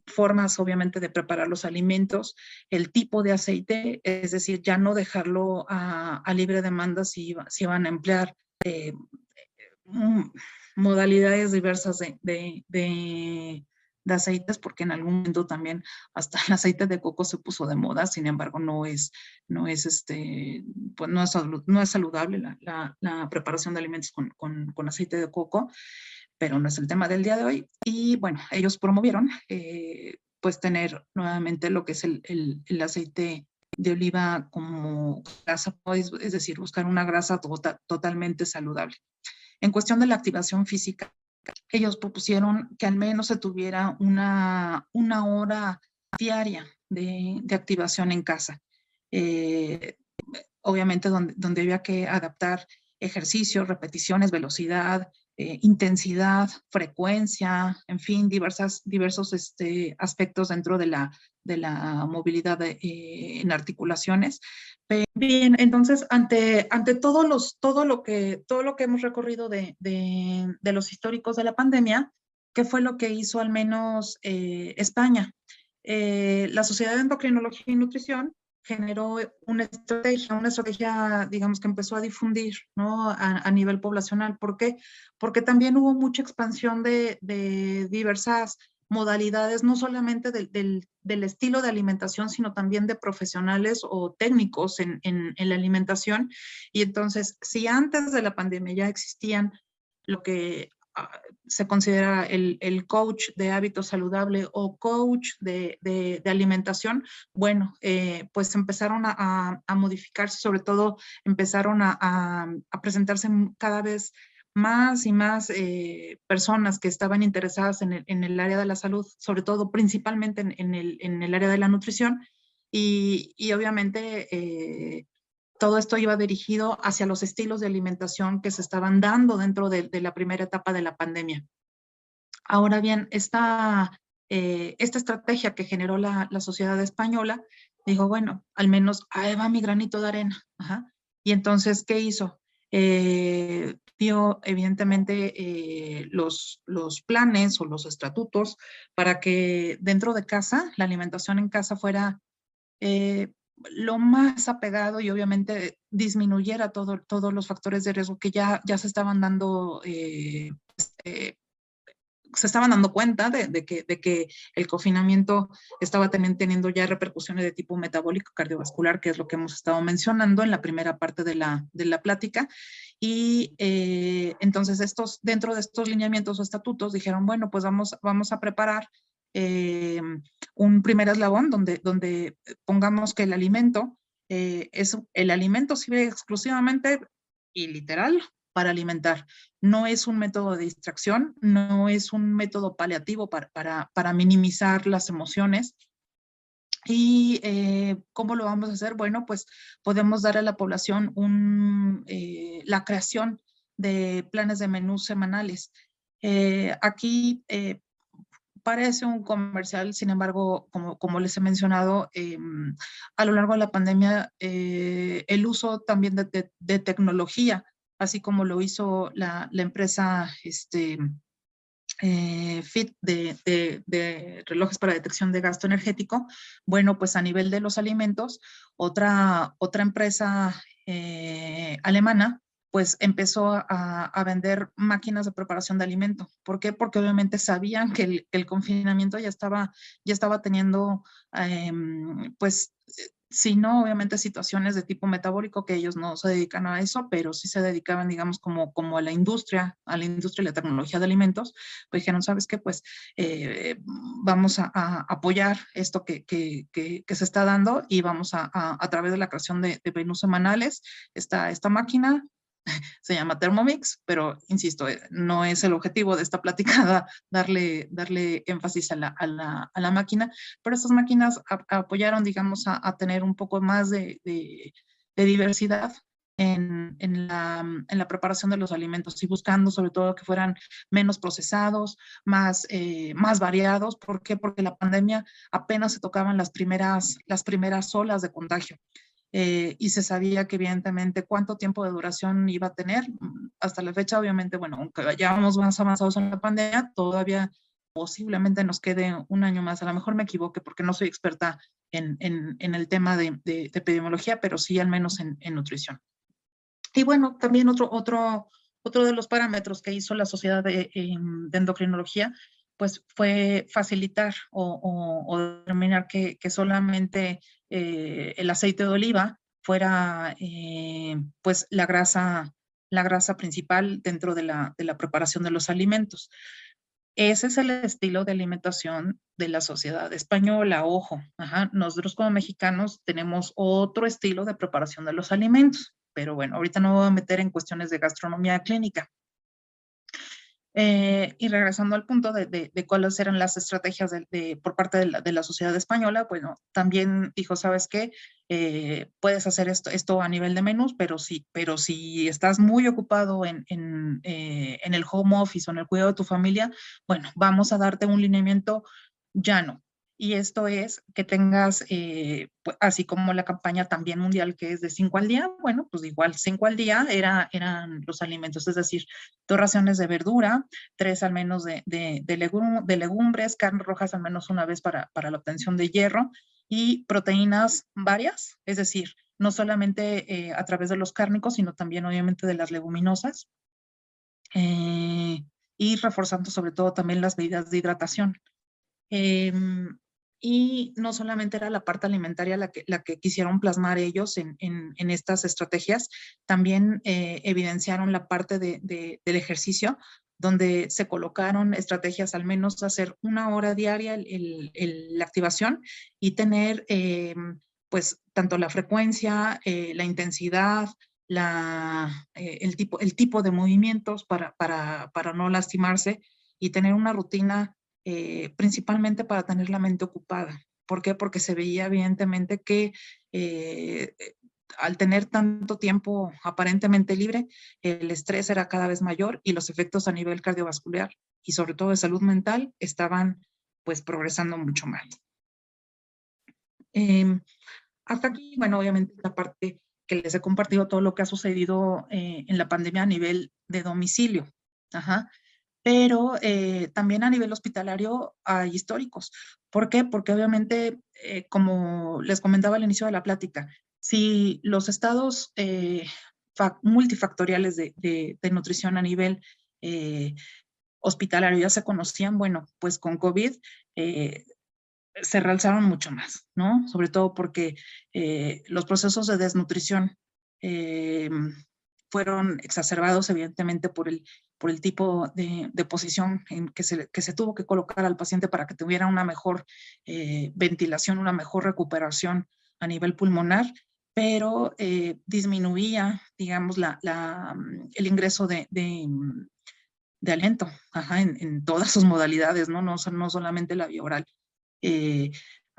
formas obviamente de preparar los alimentos, el tipo de aceite, es decir, ya no dejarlo a libre demanda si van a emplear modalidades diversas de aceites, porque en algún momento también hasta el aceite de coco se puso de moda. Sin embargo, pues no es saludable la preparación de alimentos con aceite de coco, pero no es el tema del día de hoy. Y bueno, ellos promovieron pues tener nuevamente lo que es el aceite de oliva como grasa, es decir, buscar una grasa totalmente saludable. En cuestión de la activación física, ellos propusieron que al menos se tuviera una hora diaria de activación en casa. Obviamente donde había que adaptar ejercicios, repeticiones, velocidad, intensidad, frecuencia, en fin, diversos aspectos dentro de la movilidad en articulaciones. Bien, entonces, ante todo lo que hemos recorrido de los históricos de la pandemia, ¿qué fue lo que hizo al menos España? La Sociedad de Endocrinología y Nutrición generó una estrategia, digamos, que empezó a difundir, ¿no? A nivel poblacional. ¿Por qué? Porque también hubo mucha expansión de diversas modalidades, no solamente del estilo de alimentación, sino también de profesionales o técnicos en la alimentación. Y entonces, si antes de la pandemia ya existían lo que se considera el coach de hábito saludable o coach de alimentación, bueno, pues empezaron a modificarse, sobre todo empezaron a presentarse cada vez más y más personas que estaban interesadas en el área de la salud, sobre todo principalmente en el área de la nutrición, y obviamente todo esto iba dirigido hacia los estilos de alimentación que se estaban dando dentro de la primera etapa de la pandemia. Ahora bien, esta estrategia que generó la sociedad española, dijo, bueno, al menos ahí va mi granito de arena. Ajá. Y entonces, ¿qué hizo? Dio evidentemente los planes o los estatutos para que dentro de casa, la alimentación en casa fuera lo más apegado y obviamente disminuyera todos los factores de riesgo que ya se estaban dando, se estaban dando cuenta de que el confinamiento estaba teniendo ya repercusiones de tipo metabólico cardiovascular, que es lo que hemos estado mencionando en la primera parte de la plática. Y entonces dentro de estos lineamientos o estatutos dijeron, bueno, pues vamos a preparar un primer eslabón donde pongamos que el alimento sirve exclusivamente y literal para alimentar. No es un método de distracción, no es un método paliativo para minimizar las emociones. ¿Y cómo lo vamos a hacer? Bueno, pues podemos dar a la población la creación de planes de menús semanales. Aquí parece un comercial, sin embargo, como les he mencionado, a lo largo de la pandemia, el uso también de tecnología, así como lo hizo la empresa FIT de relojes para detección de gasto energético. Bueno, pues a nivel de los alimentos, otra empresa alemana pues empezó a vender máquinas de preparación de alimento. ¿Por qué? Porque obviamente sabían que el confinamiento ya estaba teniendo pues sino obviamente situaciones de tipo metabólico, que ellos no se dedican a eso, pero sí se dedicaban, digamos, como a la industria y la tecnología de alimentos, pues dijeron, ¿sabes qué? Pues vamos a apoyar esto que se está dando y vamos a través de la creación de menús semanales, esta máquina se llama Thermomix, pero insisto, no es el objetivo de esta platicada darle énfasis a la máquina, pero estas máquinas apoyaron, digamos, a tener un poco más de diversidad en la preparación de los alimentos y buscando sobre todo que fueran menos procesados, más variados. ¿Por qué? Porque la pandemia apenas se tocaban las primeras olas de contagio. Y se sabía que evidentemente cuánto tiempo de duración iba a tener. Hasta la fecha, obviamente, bueno, aunque ya vamos más avanzados en la pandemia, todavía posiblemente nos quede un año más. A lo mejor me equivoque porque no soy experta en el tema de epidemiología, pero sí al menos en nutrición. Y bueno, también otro de los parámetros que hizo la Sociedad de Endocrinología, pues fue facilitar o determinar que solamente el aceite de oliva fuera pues la grasa principal dentro de la preparación de los alimentos. Ese es el estilo de alimentación de la sociedad española, ojo. Ajá. Nosotros como mexicanos tenemos otro estilo de preparación de los alimentos, pero bueno, ahorita no me voy a meter en cuestiones de gastronomía clínica. Y regresando al punto de cuáles eran las estrategias por parte de la sociedad española, bueno, también dijo, ¿sabes qué? Puedes hacer esto a nivel de menús, pero si estás muy ocupado en el home office o en el cuidado de tu familia, bueno, vamos a darte un lineamiento llano. Y esto es que tengas, pues, así como la campaña también mundial que es de 5 al día, bueno, pues igual 5 al día eran los alimentos, es decir, 2 raciones de verdura, 3 al menos de legumbres, carnes rojas al menos una vez para la obtención de hierro y proteínas varias, es decir, no solamente a través de los cárnicos, sino también obviamente de las leguminosas y reforzando sobre todo también las medidas de hidratación. Y no solamente era la parte alimentaria la que quisieron plasmar ellos en estas estrategias, también evidenciaron la parte del ejercicio, donde se colocaron estrategias al menos hacer 1 hora diaria la activación y tener pues tanto la frecuencia, la intensidad, el tipo de movimientos para no lastimarse y tener una rutina principalmente para tener la mente ocupada. ¿Por qué? Porque se veía evidentemente que eh, al tener tanto tiempo aparentemente libre, el estrés era cada vez mayor y los efectos a nivel cardiovascular y sobre todo de salud mental estaban pues progresando mucho más. Hasta aquí, bueno, obviamente la parte que les he compartido todo lo que ha sucedido en la pandemia a nivel de domicilio. Ajá. Pero también a nivel hospitalario hay históricos. ¿Por qué? Porque obviamente, como les comentaba al inicio de la plática, si los estados multifactoriales de nutrición a nivel eh, hospitalario ya se conocían, bueno, pues con COVID se realzaron mucho más, ¿no? Sobre todo porque los procesos de desnutrición eh, fueron exacerbados evidentemente por el tipo de posición en que se tuvo que colocar al paciente para que tuviera una mejor ventilación, una mejor recuperación a nivel pulmonar, pero disminuía, digamos, el ingreso de aliento, ajá, en todas sus modalidades, ¿no? No solamente la vía oral. Eh,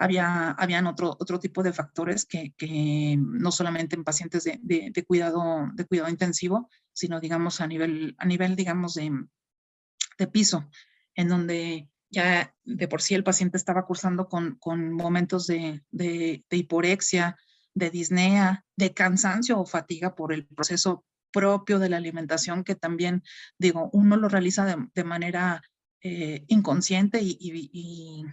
habían otro tipo de factores que no solamente en pacientes de cuidado intensivo, sino digamos a nivel digamos de piso, en donde ya de por sí el paciente estaba cursando con momentos de hiporexia, de disnea, de cansancio o fatiga por el proceso propio de la alimentación, que también, digo, uno lo realiza de manera inconsciente y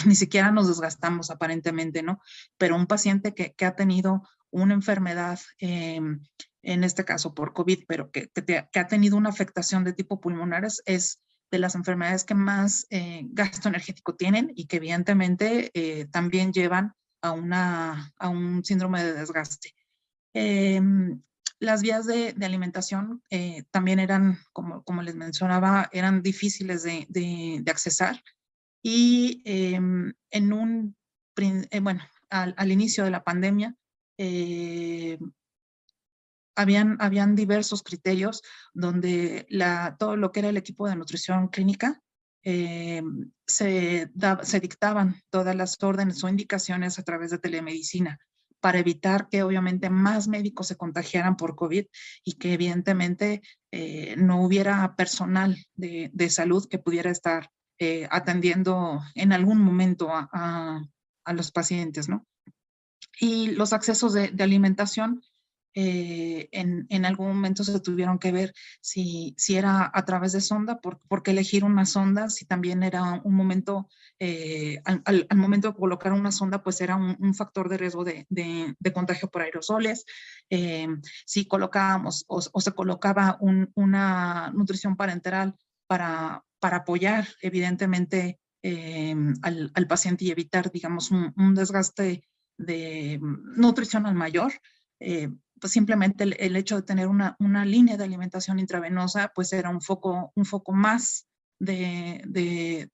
ni siquiera nos desgastamos aparentemente, ¿no? Pero un paciente que ha tenido una enfermedad, en este caso por COVID, pero que ha tenido una afectación de tipo pulmonar, es de las enfermedades que más gasto energético tienen y que evidentemente también llevan a un síndrome de desgaste. Las vías de alimentación también eran, como les mencionaba, eran difíciles de accesar y bueno, al inicio de la pandemia, habían diversos criterios donde todo lo que era el equipo de nutrición clínica se dictaban todas las órdenes o indicaciones a través de telemedicina para evitar que obviamente más médicos se contagiaran por COVID y que evidentemente no hubiera personal de salud que pudiera estar atendiendo en algún momento a los pacientes, ¿no? Y los accesos de alimentación en algún momento se tuvieron que ver si era a través de sonda, por qué elegir una sonda, si también era un momento, al momento de colocar una sonda, pues era un factor de riesgo de contagio por aerosoles, si colocábamos o se colocaba una nutrición parenteral para apoyar evidentemente al paciente y evitar, digamos, un desgaste de nutricional mayor. Pues simplemente el hecho de tener una línea de alimentación intravenosa, pues era un foco más de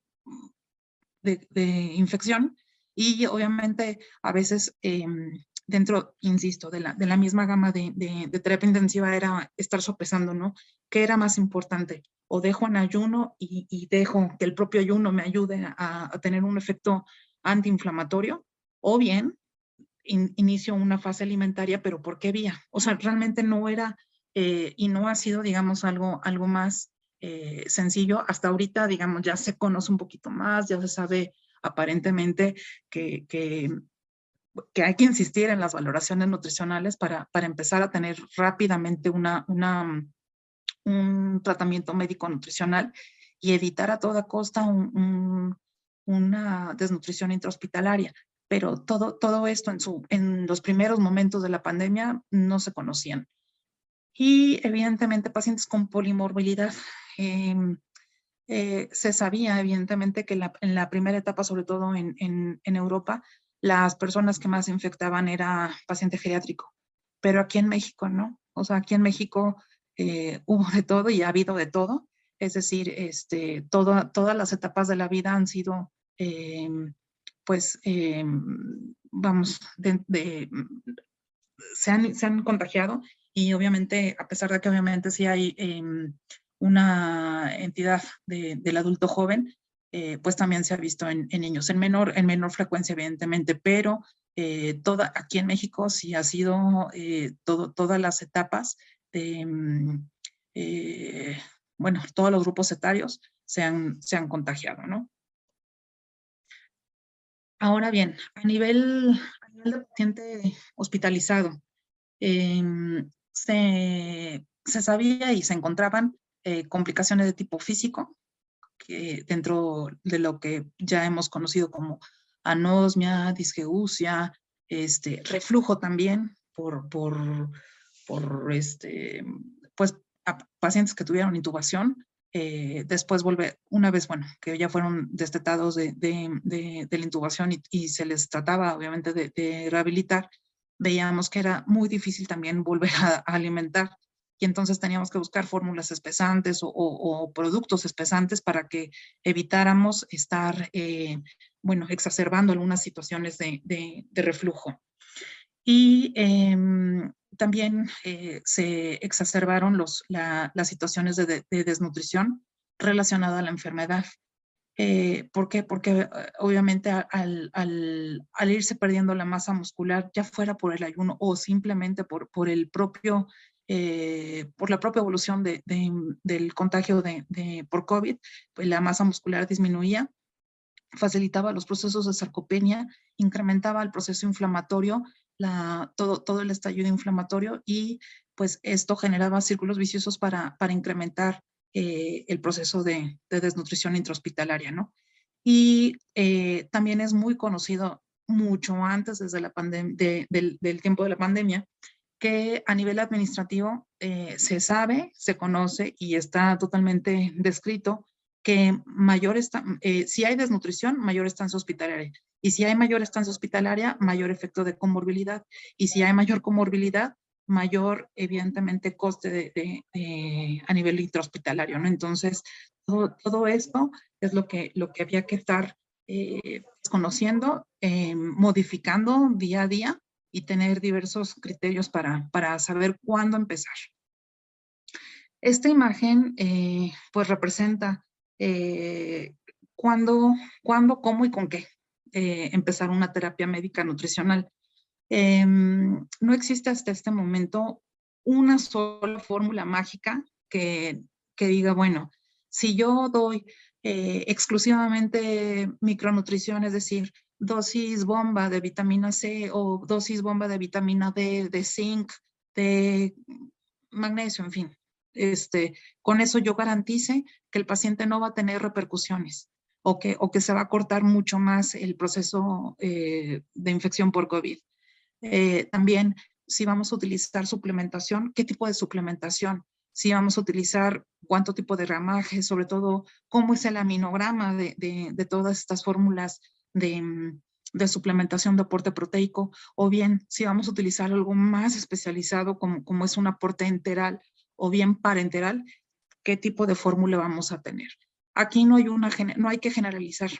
infección y obviamente a veces dentro, insisto, de la misma gama de terapia intensiva era estar sopesando, ¿no? ¿Qué era más importante? O dejo en ayuno y dejo que el propio ayuno me ayude a tener un efecto antiinflamatorio, o bien inicio una fase alimentaria, pero ¿por qué vía? O sea, realmente no era y no ha sido, digamos, algo más sencillo. Hasta ahorita, digamos, ya se conoce un poquito más, ya se sabe aparentemente que hay que insistir en las valoraciones nutricionales para empezar a tener rápidamente un tratamiento médico nutricional y evitar a toda costa una desnutrición intrahospitalaria. Pero todo esto en los primeros momentos de la pandemia no se conocían. Y evidentemente pacientes con polimorbilidad. Se sabía evidentemente que en la primera etapa, sobre todo en Europa, las personas que más se infectaban era paciente geriátrico, pero aquí en México no. O sea, aquí en México hubo de todo y ha habido de todo. Es decir, todas las etapas de la vida han sido, pues, vamos, se han contagiado y obviamente, a pesar de que obviamente sí hay una entidad del adulto joven, pues también se ha visto en niños, en menor frecuencia evidentemente, pero aquí en México sí ha sido todas las etapas de, bueno, todos los grupos etarios se han contagiado, ¿no? Ahora bien, a nivel de paciente hospitalizado, se sabía y se encontraban complicaciones de tipo físico, que dentro de lo que ya hemos conocido como anosmia, disgeusia, reflujo también por pues, pacientes que tuvieron intubación. Después una vez, bueno, que ya fueron destetados de la intubación y se les trataba obviamente de rehabilitar, veíamos que era muy difícil también volver a alimentar y entonces teníamos que buscar fórmulas espesantes o productos espesantes para que evitáramos estar, bueno, exacerbando algunas situaciones de reflujo. Y también se exacerbaron las situaciones de desnutrición relacionada a la enfermedad. ¿Por qué? Porque obviamente al irse perdiendo la masa muscular, ya fuera por el ayuno o simplemente por la propia evolución del contagio por COVID, pues la masa muscular disminuía, facilitaba los procesos de sarcopenia, incrementaba el proceso inflamatorio, todo el estallido inflamatorio y pues esto generaba círculos viciosos para incrementar el proceso de desnutrición intrahospitalaria, ¿no? Y también es muy conocido mucho antes, desde del tiempo de la pandemia, que a nivel administrativo se sabe, se conoce y está totalmente descrito que si hay desnutrición, mayor estancia hospitalaria. Y si hay mayor estancia hospitalaria, mayor efecto de comorbilidad. Y si hay mayor comorbilidad, mayor, evidentemente, coste a nivel intrahospitalario, ¿no? Entonces, todo esto es lo que había que estar conociendo, modificando día a día y tener diversos criterios para saber cuándo empezar. Esta imagen, pues, representa cuándo, cómo y con qué empezar una terapia médica nutricional. No existe hasta este momento una sola fórmula mágica que diga, bueno, si yo doy exclusivamente micronutrición, es decir, dosis bomba de vitamina C o dosis bomba de vitamina D, de zinc, de magnesio, en fin, con eso yo garantice que el paciente no va a tener repercusiones o que se va a cortar mucho más el proceso de infección por COVID. También, si vamos a utilizar suplementación, ¿qué tipo de suplementación? Si vamos a utilizar cuánto tipo de ramaje, sobre todo, cómo es el aminograma de todas estas fórmulas de suplementación de aporte proteico, o bien si vamos a utilizar algo más especializado como es un aporte enteral o bien parenteral, ¿qué tipo de fórmula vamos a tener? Aquí no hay que generalizar.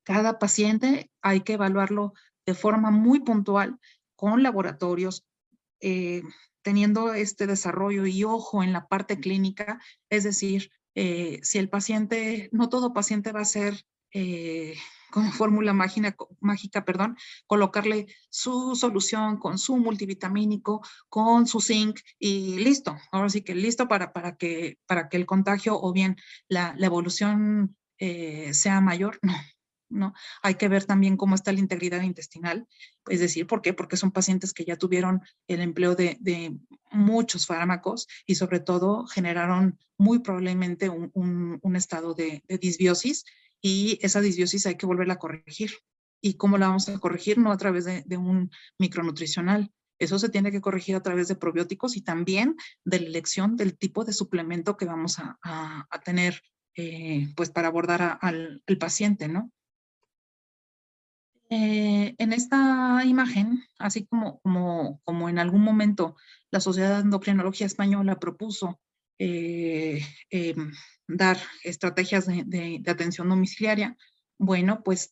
Cada paciente hay que evaluarlo de forma muy puntual con laboratorios, teniendo este desarrollo y ojo en la parte clínica, es decir, si el paciente, no todo paciente va a ser como fórmula mágica, perdón, colocarle su solución con su multivitamínico, con su zinc y listo. Ahora sí que listo para que el contagio o bien la evolución sea mayor. No, hay que ver también cómo está la integridad intestinal, es decir, ¿por qué? Porque son pacientes que ya tuvieron el empleo de muchos fármacos y sobre todo generaron muy probablemente un estado de disbiosis y esa disbiosis hay que volverla a corregir. ¿Y cómo la vamos a corregir? No a través de un micronutricional. Eso se tiene que corregir a través de probióticos y también de la elección del tipo de suplemento que vamos a tener pues para abordar al paciente, ¿no? En esta imagen, así como en algún momento la Sociedad de Endocrinología Española propuso eh, eh, dar estrategias de atención domiciliaria, bueno, pues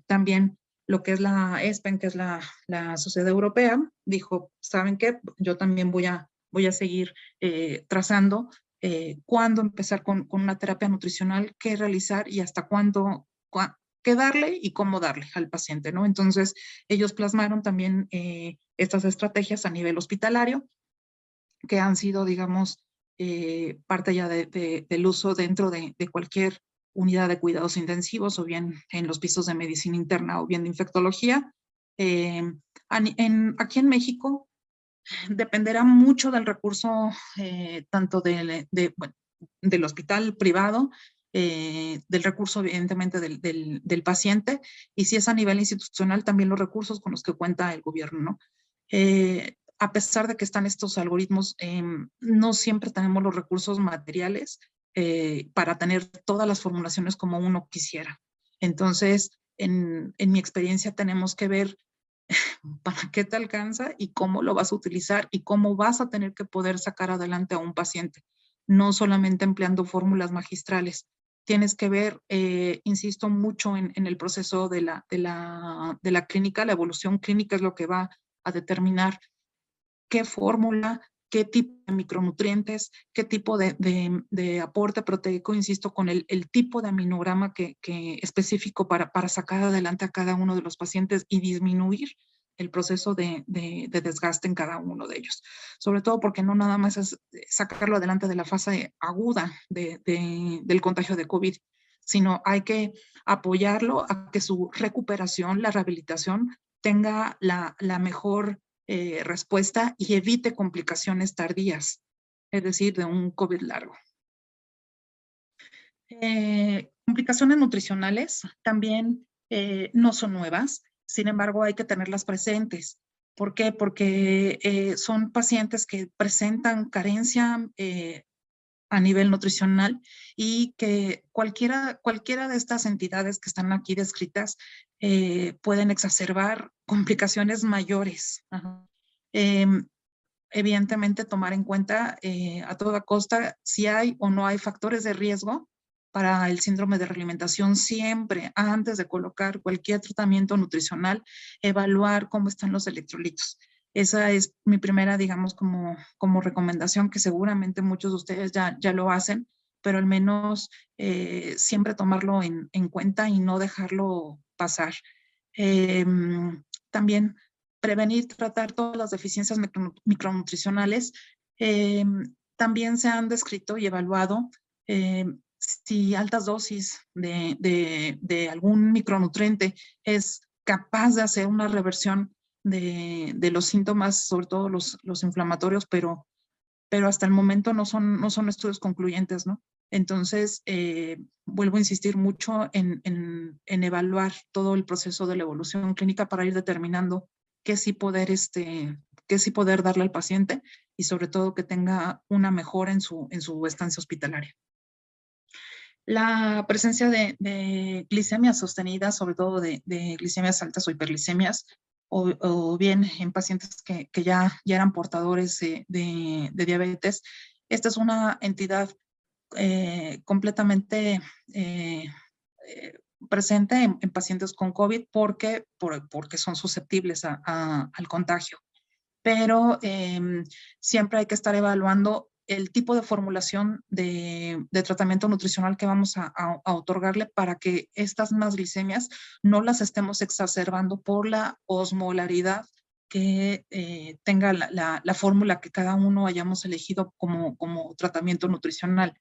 también lo que es la ESPEN, que es la Sociedad Europea, dijo, ¿saben qué? Yo también voy a seguir trazando cuándo empezar con una terapia nutricional, qué realizar y hasta cuándo, qué darle y cómo darle al paciente, ¿no? Entonces, ellos plasmaron también estas estrategias a nivel hospitalario, que han sido, digamos, parte ya del uso dentro de cualquier unidad de cuidados intensivos, o bien en los pisos de medicina interna, o bien de infectología. Aquí en México dependerá mucho del recurso, tanto bueno, del hospital privado, del recurso evidentemente del paciente, y si es a nivel institucional, también los recursos con los que cuenta el gobierno, ¿no? A pesar de que están estos algoritmos, no siempre tenemos los recursos materiales para tener todas las formulaciones como uno quisiera. Entonces, en mi experiencia tenemos que ver para qué te alcanza y cómo lo vas a utilizar y cómo vas a tener que poder sacar adelante a un paciente, no solamente empleando fórmulas magistrales. Tienes que ver, insisto mucho en el proceso de la clínica, la evolución clínica es lo que va a determinar qué fórmula, qué tipo de micronutrientes, qué tipo de aporte proteico, insisto, con el tipo de aminograma que específico para sacar adelante a cada uno de los pacientes y disminuir el proceso de desgaste en cada uno de ellos. Sobre todo porque no nada más es sacarlo adelante de la fase aguda del contagio de COVID, sino hay que apoyarlo a que su recuperación, la rehabilitación, tenga la mejor respuesta y evite complicaciones tardías, es decir, de un COVID largo. Complicaciones nutricionales también no son nuevas, sin embargo hay que tenerlas presentes. ¿Por qué? Porque son pacientes que presentan carencia a nivel nutricional y que cualquiera de estas entidades que están aquí descritas pueden exacerbar complicaciones mayores. Ajá. Evidentemente tomar en cuenta a toda costa si hay o no hay factores de riesgo para el síndrome de realimentación. Siempre antes de colocar cualquier tratamiento nutricional, evaluar cómo están los electrolitos. Esa es mi primera, digamos, como recomendación, que seguramente muchos de ustedes ya lo hacen, pero al menos siempre tomarlo en cuenta y no dejarlo pasar. También prevenir, tratar todas las deficiencias micronutricionales. También se han descrito y evaluado si altas dosis de algún micronutriente es capaz de hacer una reversión de los síntomas, sobre todo los inflamatorios, pero hasta el momento no son estudios concluyentes, ¿no? Entonces, vuelvo a insistir mucho en evaluar todo el proceso de la evolución clínica para ir determinando qué sí poder darle al paciente y sobre todo que tenga una mejora en su estancia hospitalaria. La presencia de glicemias sostenidas, sobre todo de glicemias altas o hiperglicemias, o bien en pacientes que ya eran portadores de diabetes. Esta es una entidad completamente presente en pacientes con COVID porque son susceptibles al contagio. Pero siempre hay que estar evaluando el tipo de formulación de tratamiento nutricional que vamos a otorgarle para que estas más glicemias no las estemos exacerbando por la osmolaridad que tenga la fórmula que cada uno hayamos elegido como tratamiento nutricional.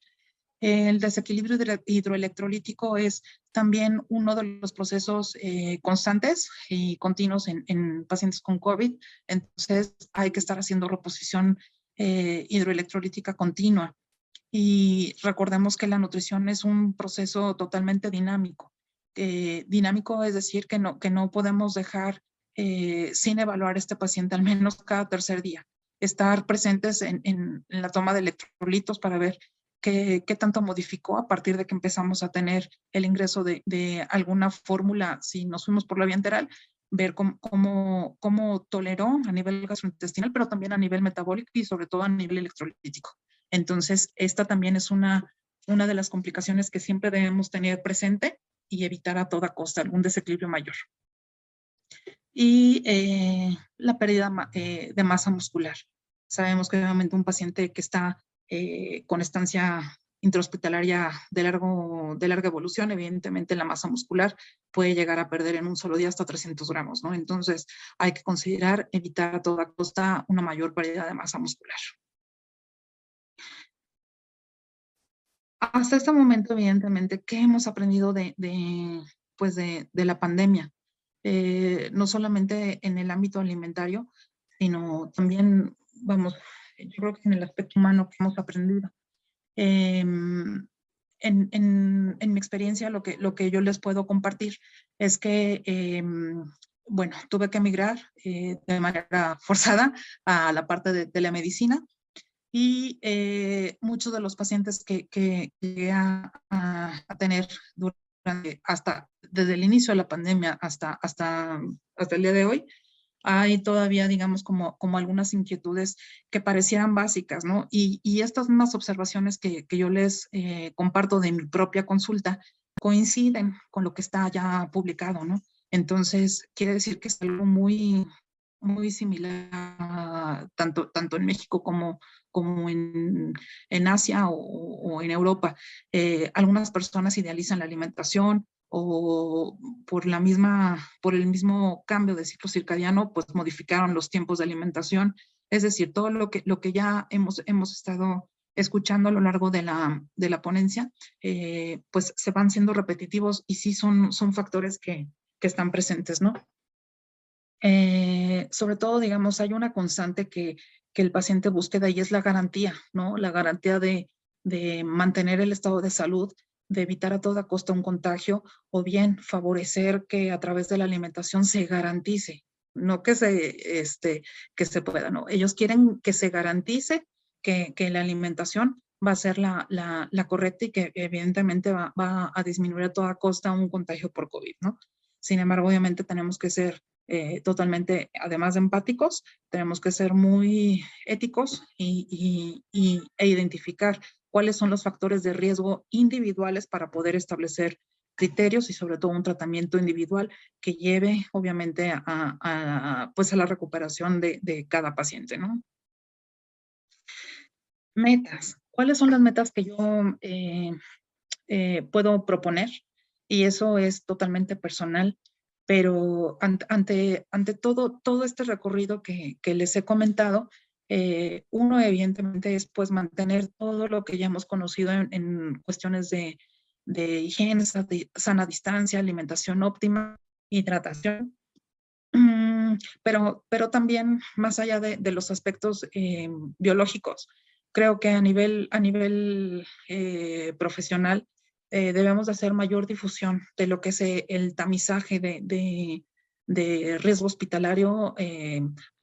El desequilibrio hidroelectrolítico es también uno de los procesos constantes y continuos en pacientes con COVID. Entonces, hay que estar haciendo reposición hidroelectrolítica continua. Y recordemos que la nutrición es un proceso totalmente dinámico. Dinámico es decir que no podemos dejar sin evaluar a este paciente al menos cada tercer día. Estar presentes en la toma de electrolitos para ver qué tanto modificó a partir de que empezamos a tener el ingreso de alguna fórmula, si nos fuimos por la vía enteral, ver cómo toleró a nivel gastrointestinal, pero también a nivel metabólico y sobre todo a nivel electrolítico. Entonces, esta también es una de las complicaciones que siempre debemos tener presente y evitar a toda costa algún desequilibrio mayor. Y la pérdida de masa muscular. Sabemos que obviamente un paciente que está con estancia intrahospitalaria de larga evolución, evidentemente la masa muscular puede llegar a perder en un solo día hasta 300 gramos, ¿no? Entonces hay que considerar evitar a toda costa una mayor pérdida de masa muscular. Hasta este momento, evidentemente, ¿qué hemos aprendido de la pandemia? No solamente en el ámbito alimentario, sino también, vamos, yo creo que en el aspecto humano que hemos aprendido. En mi experiencia, lo que yo les puedo compartir es que, bueno, tuve que emigrar de manera forzada a la parte de la medicina y muchos de los pacientes que llegué a tener desde el inicio de la pandemia hasta el día de hoy, hay todavía, digamos, como algunas inquietudes que parecieran básicas, ¿no? Y estas mismas observaciones que yo les comparto de mi propia consulta coinciden con lo que está ya publicado, ¿no? Entonces, quiere decir que es algo muy, muy similar, tanto en México como en Asia o en Europa. Algunas personas idealizan la alimentación o por el mismo cambio de ciclo circadiano, pues modificaron los tiempos de alimentación. Es decir, todo lo que ya hemos estado escuchando a lo largo de la ponencia, pues se van siendo repetitivos y sí son factores que están presentes, ¿no? Sobre todo, digamos, hay una constante que el paciente búsqueda y es la garantía, ¿no? La garantía de mantener el estado de salud, de evitar a toda costa un contagio o bien favorecer que a través de la alimentación se garantice, no que se pueda, ¿no? Ellos quieren que se garantice que la alimentación va a ser la correcta y que evidentemente va a disminuir a toda costa un contagio por COVID, ¿no? Sin embargo, obviamente tenemos que ser totalmente, además de empáticos, tenemos que ser muy éticos e identificar cuáles son los factores de riesgo individuales para poder establecer criterios y sobre todo un tratamiento individual que lleve obviamente pues a la recuperación de cada paciente, ¿no? Metas. ¿Cuáles son las metas que yo puedo proponer? Y eso es totalmente personal, pero ante todo este recorrido que les he comentado, uno evidentemente es pues mantener todo lo que ya hemos conocido en cuestiones de higiene, sana distancia, alimentación óptima, hidratación. Pero también más allá de los aspectos biológicos, creo que a nivel profesional debemos de hacer mayor difusión de lo que es el tamizaje de riesgo hospitalario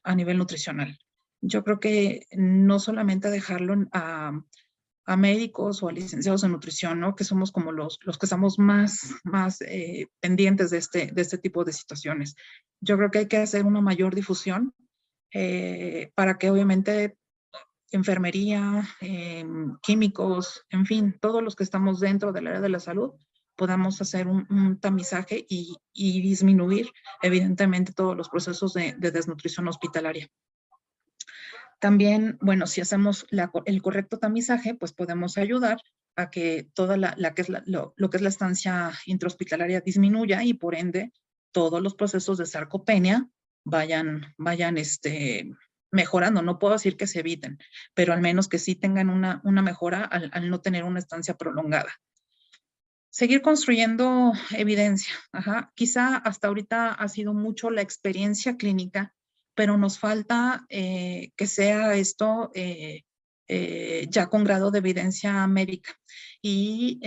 a nivel nutricional. Yo creo que no solamente dejarlo a médicos o a licenciados en nutrición, ¿no? Que somos como los que estamos más pendientes de este tipo de situaciones. Yo creo que hay que hacer una mayor difusión para que obviamente enfermería, químicos, en fin, todos los que estamos dentro del área de la salud podamos hacer un tamizaje y disminuir evidentemente todos los procesos de desnutrición hospitalaria. También, bueno, si hacemos el correcto tamizaje, pues podemos ayudar a que toda lo que es la estancia intrahospitalaria disminuya y por ende todos los procesos de sarcopenia vayan mejorando. No puedo decir que se eviten, pero al menos que sí tengan una mejora al no tener una estancia prolongada. Seguir construyendo evidencia. Ajá. Quizá hasta ahorita ha sido mucho la experiencia clínica, pero nos falta que sea esto ya con grado de evidencia médica. Y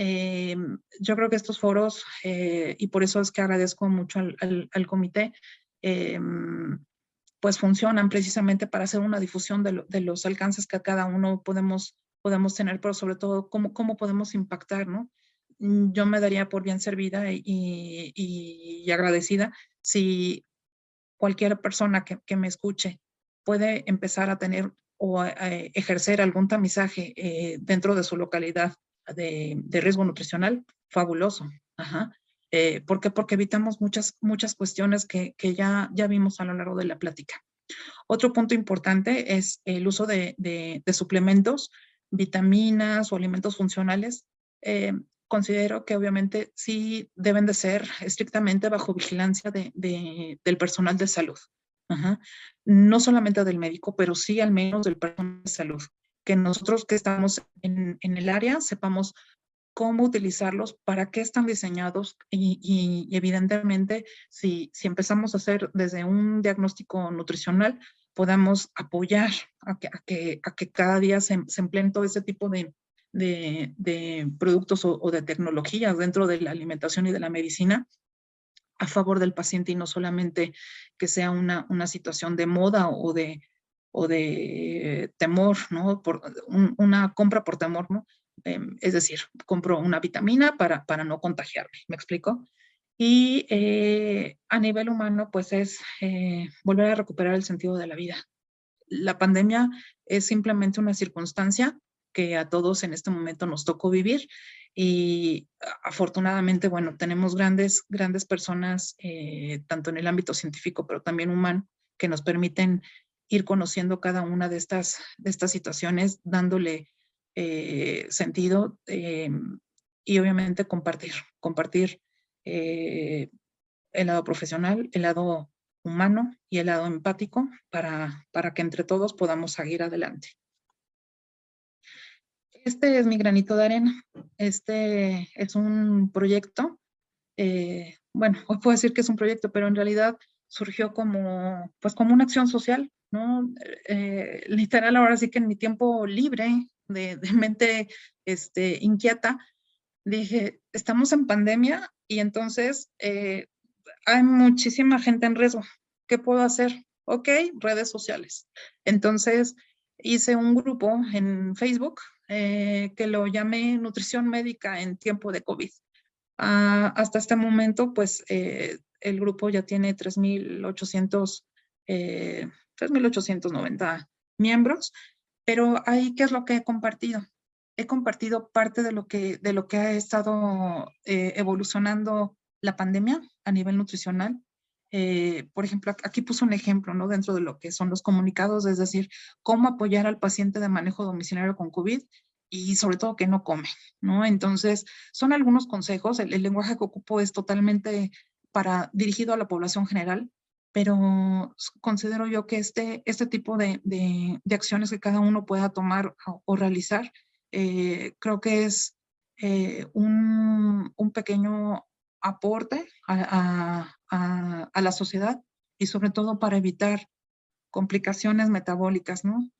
yo creo que estos foros, y por eso es que agradezco mucho al comité, pues funcionan precisamente para hacer una difusión de los alcances que cada uno podemos tener, pero sobre todo cómo podemos impactar, ¿no? Yo me daría por bien servida y agradecida si cualquier persona que me escuche puede empezar a tener o a ejercer algún tamizaje dentro de su localidad de riesgo nutricional, fabuloso. Ajá. ¿Por qué? Porque evitamos muchas cuestiones que ya vimos a lo largo de la plática. Otro punto importante es el uso de suplementos, vitaminas o alimentos funcionales. Considero que obviamente sí deben de ser estrictamente bajo vigilancia del personal de salud. Ajá. No solamente del médico, pero sí al menos del personal de salud. Que nosotros que estamos en el área sepamos cómo utilizarlos, para qué están diseñados y evidentemente si empezamos a hacer desde un diagnóstico nutricional, podamos apoyar a que cada día se empleen todo ese tipo de productos o de tecnologías dentro de la alimentación y de la medicina a favor del paciente y no solamente que sea una situación de moda o de temor, ¿no? Una compra por temor, ¿no? Es decir, compro una vitamina para no contagiarme, ¿me explico? Y a nivel humano, pues es volver a recuperar el sentido de la vida. La pandemia es simplemente una circunstancia que a todos en este momento nos tocó vivir y afortunadamente, bueno, tenemos grandes personas, tanto en el ámbito científico, pero también humano, que nos permiten ir conociendo cada una de estas situaciones, dándole sentido y obviamente compartir el lado profesional, el lado humano y el lado empático para que entre todos podamos seguir adelante. Este es mi granito de arena. Este es un proyecto. Bueno, hoy puedo decir que es un proyecto, pero en realidad surgió como una acción social, ¿no? Literal, ahora sí que en mi tiempo libre, de mente inquieta, dije, estamos en pandemia y entonces hay muchísima gente en riesgo. ¿Qué puedo hacer? Ok, redes sociales. Entonces hice un grupo en Facebook que lo llamé nutrición médica en tiempo de COVID. Hasta este momento, pues el grupo ya tiene 3,890 miembros, pero ahí, ¿qué es lo que he compartido? He compartido parte de lo que ha estado evolucionando la pandemia a nivel nutricional. Por ejemplo, aquí puse un ejemplo, ¿no? Dentro de lo que son los comunicados, es decir, cómo apoyar al paciente de manejo domiciliario con COVID y sobre todo que no come, ¿no? Entonces, son algunos consejos. El lenguaje que ocupo es totalmente dirigido a la población general, pero considero yo que este tipo de acciones que cada uno pueda tomar o realizar, creo que es un pequeño aporte a la sociedad y sobre todo para evitar complicaciones metabólicas, ¿no?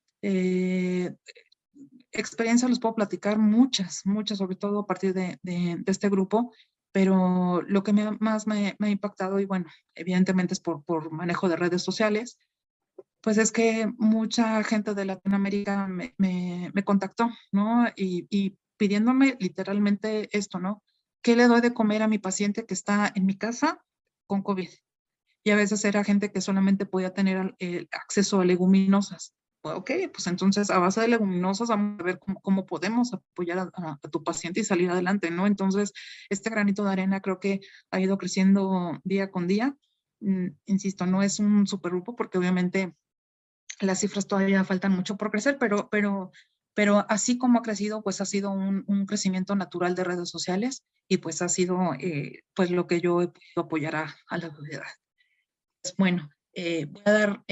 Experiencias les puedo platicar muchas, sobre todo a partir de este grupo, pero lo que más me ha impactado, y bueno, evidentemente es por manejo de redes sociales, pues es que mucha gente de Latinoamérica me contactó, ¿no? Y pidiéndome literalmente esto, ¿no? ¿Qué le doy de comer a mi paciente que está en mi casa con COVID? Y a veces era gente que solamente podía tener acceso a leguminosas. Ok, pues entonces a base de leguminosas vamos a ver cómo podemos apoyar a tu paciente y salir adelante, ¿no? Entonces, este granito de arena creo que ha ido creciendo día con día. Insisto, no es un supergrupo porque obviamente las cifras todavía faltan mucho por crecer, pero así como ha crecido, pues ha sido un crecimiento natural de redes sociales y pues ha sido pues lo que yo he podido apoyar a la sociedad. Pues bueno, voy a dar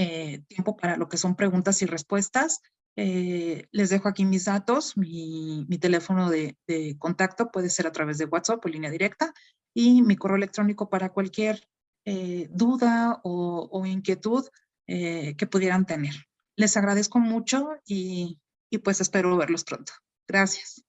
tiempo para lo que son preguntas y respuestas. Les dejo aquí mis datos, mi teléfono de contacto puede ser a través de WhatsApp o línea directa y mi correo electrónico para cualquier duda o inquietud que pudieran tener. Les agradezco mucho y pues espero verlos pronto. Gracias.